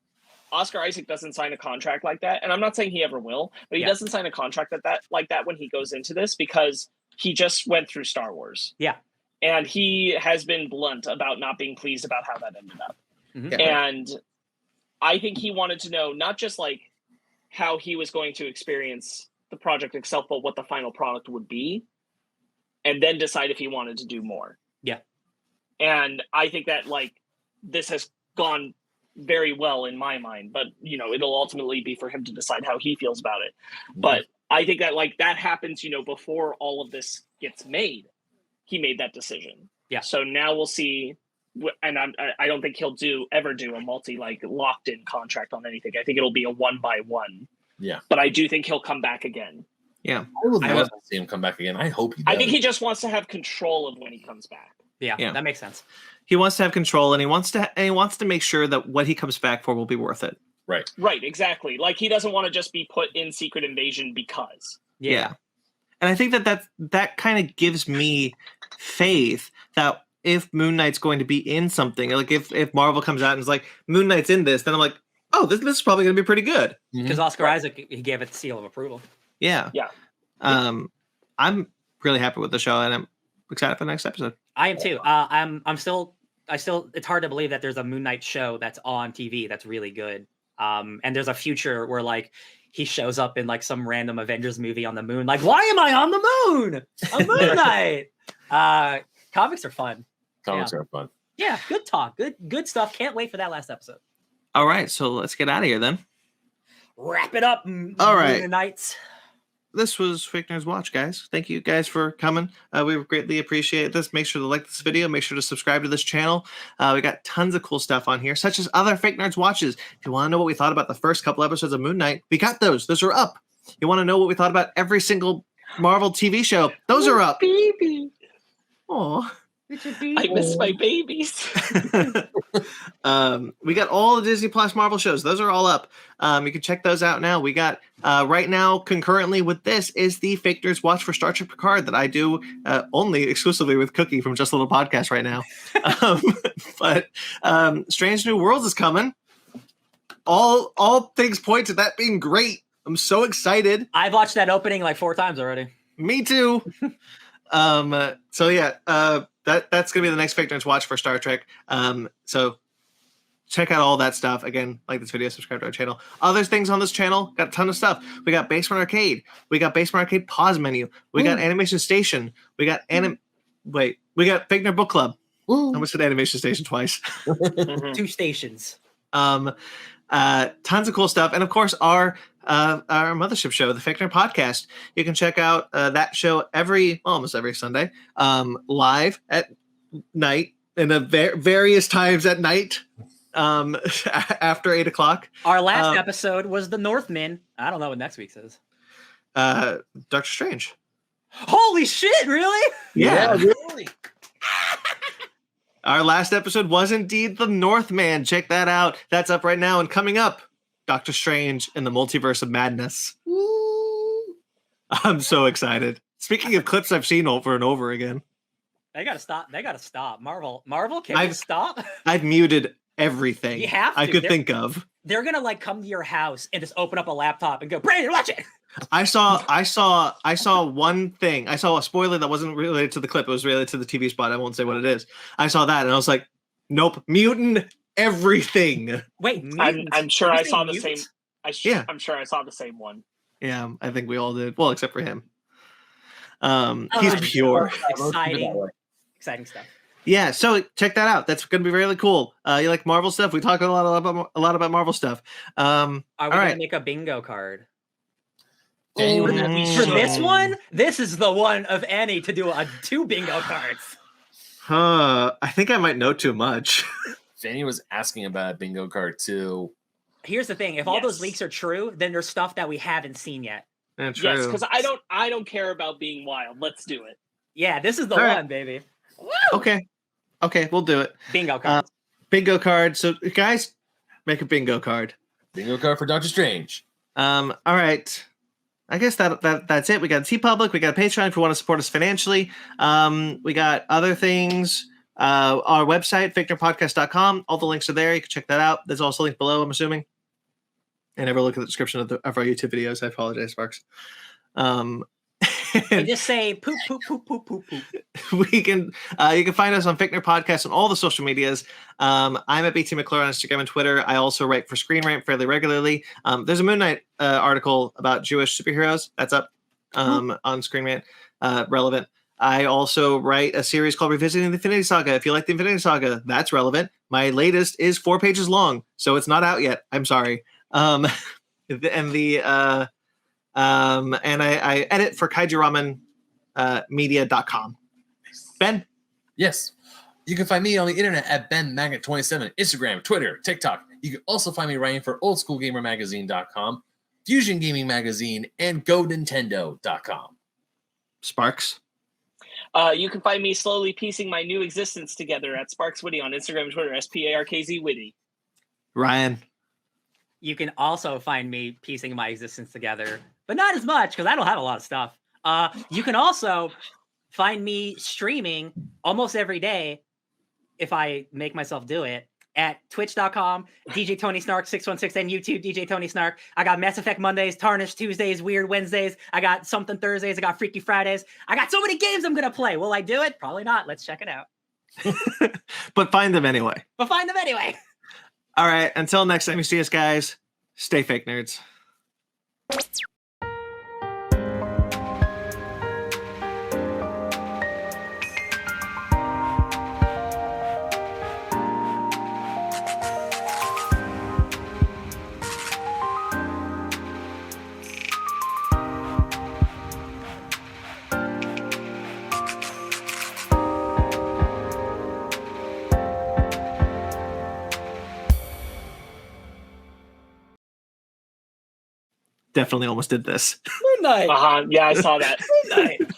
Oscar Isaac doesn't sign a contract like that, and I'm not saying he ever will, but he doesn't sign a contract like that when he goes into this, because he just went through Star Wars. Yeah. And he has been blunt about not being pleased about how that ended up. Mm-hmm. And I think he wanted to know not just like how he was going to experience the project itself, but what the final product would be, and then decide if he wanted to do more. Yeah. And I think that like this has gone very well in my mind, but it'll ultimately be for him to decide how he feels about it. Mm-hmm. But I think that like that happens, before all of this gets made. He made that decision. Yeah. So now we'll see. And I don't think he'll ever do a multi locked in contract on anything. I think it'll be a 1-by-1. Yeah. But I do think he'll come back again. Yeah. I would I love to see him come back again. I hope he does. I think he just wants to have control of when he comes back. Yeah, Yeah. that makes sense. He wants to have control, and he wants to make sure that what he comes back for will be worth it. Right. Right, exactly. Like he doesn't want to just be put in Secret Invasion because. Yeah. And I think that kind of gives me faith that if Moon Knight's going to be in something, like if Marvel comes out and is like, Moon Knight's in this, then I'm like, oh, this is probably going to be pretty good. Because Oscar Isaac, he gave it the seal of approval. Yeah. Yeah. I'm really happy with the show, and I'm excited for the next episode. I am too. I still, it's hard to believe that there's a Moon Knight show that's on TV that's really good. And there's a future where like he shows up in like some random Avengers movie on the moon. Like, why am I on the moon? I'm Moon Knight. Comics are fun. Comics are fun. Yeah, good talk. Good stuff. Can't wait for that last episode. All right, so let's get out of here then. Wrap it up. All right. Moon Knights. This was Fake Nerds Watch, guys. Thank you guys for coming. We greatly appreciate this. Make sure to like this video. Make sure to subscribe to this channel. We got tons of cool stuff on here, such as other Fake Nerds Watches. If you want to know what we thought about the first couple episodes of Moon Knight, we got those. Those are up. You want to know what we thought about every single Marvel TV show? Those are up. Baby. Aw. I miss my babies. We got all the Disney Plus Marvel shows. Those are all up. You can check those out now. We got right now concurrently with this is the Fake Nerds Watch for Star Trek Picard that I do only exclusively with Cookie from Just a Little Podcast right now. But Strange New Worlds is coming. All things point to that being great. I'm so excited. I've watched that opening like 4 times already. Me too. So yeah, that's gonna be the next Fake Nerds Watch for Star Trek. So check out all that stuff. Again, like this video, subscribe to our channel. Other things on this channel, got a ton of stuff. We got Basement Arcade. We got Basement Arcade Pause Menu. We got Animation Station. We got we got Fake Nerd Book Club. I almost said Animation Station twice. 2 stations. Tons of cool stuff, and of course our mothership show, the Fake Nerd Podcast. You can check out that show almost every Sunday, live at night and various times at night, after 8:00. Our last episode was The Northman. I don't know what next week's is. Doctor Strange. Holy shit! Really? Yeah. Really? Our last episode was indeed The Northman. Check that out. That's up right now. And coming up, Doctor Strange in the Multiverse of Madness. Woo. I'm so excited. Speaking of clips I've seen over and over again. They gotta stop. Marvel, can you stop? I've muted everything You have to. I could think of. They're gonna like come to your house and just open up a laptop and go, Brandon, watch it. I saw one thing. I saw a spoiler that wasn't related to the clip. It was related to the TV spot. I won't say what it is. I saw that and I was like, nope, mutant everything. Wait, I'm sure I saw the mutant? same. I'm sure I saw the same one. Yeah, I think we all did. Well, except for him. He's pure. Exciting stuff. Yeah, so check that out. That's going to be really cool. You like Marvel stuff? We talk a lot about Marvel stuff. Are we gonna make a bingo card? For this one, this is the one of any to do 2 bingo cards. I think I might know too much. Fanny was asking about a bingo card too. Here's the thing: if all those leaks are true, then there's stuff that we haven't seen yet. Yeah, true. Yes, because I don't care about being wild. Let's do it. Yeah, this is the All one, right. baby. Woo! Okay, we'll do it. Bingo card. Bingo card. So, guys, make a bingo card. Bingo card for Doctor Strange. All right. I guess that's it. We got TeePublic. We got Patreon if you want to support us financially. We got other things. Our website, fakenerdpodcast.com. All the links are there. You can check that out. There's also a link below, I'm assuming. And ever look at the description of our YouTube videos. I apologize, Sparkz. And just say poop, poop, poop, poop, poop, poop. You can find us on Fake Nerd Podcast on all the social medias. I'm at BT McClure on Instagram and Twitter. I also write for Screen Rant fairly regularly. There's a Moon Knight article about Jewish superheroes that's up on Screen Rant, relevant. I also write a series called Revisiting the Infinity Saga. If you like the Infinity Saga, that's relevant. My latest is 4 pages long, so it's not out yet. I'm sorry. And I edit for kaijuramen Ben? Yes. You can find me on the internet at BenMagnet27, Instagram, Twitter, TikTok. You can also find me writing for oldschoolgamermagazine.com. Fusion Gaming Magazine, and GoNintendo.com. Sparkz. You can find me slowly piecing my new existence together at Sparkz Witty on Instagram and Twitter, SPARKZ Witty. Ryan. You can also find me piecing my existence together, but not as much because I don't have a lot of stuff. You can also find me streaming almost every day if I make myself do it at twitch.com, DJ Tony Snark 616, and YouTube, DJ Tony Snark. I got Mass Effect Mondays, Tarnish Tuesdays, Weird Wednesdays. I got Something Thursdays. I got Freaky Fridays. I got so many games I'm going to play. Will I do it? Probably not. Let's check it out. But find them anyway. But find them anyway. All right. Until next time you see us, guys, stay fake nerds. Definitely almost did this. Good night. Yeah, I saw that. Good night.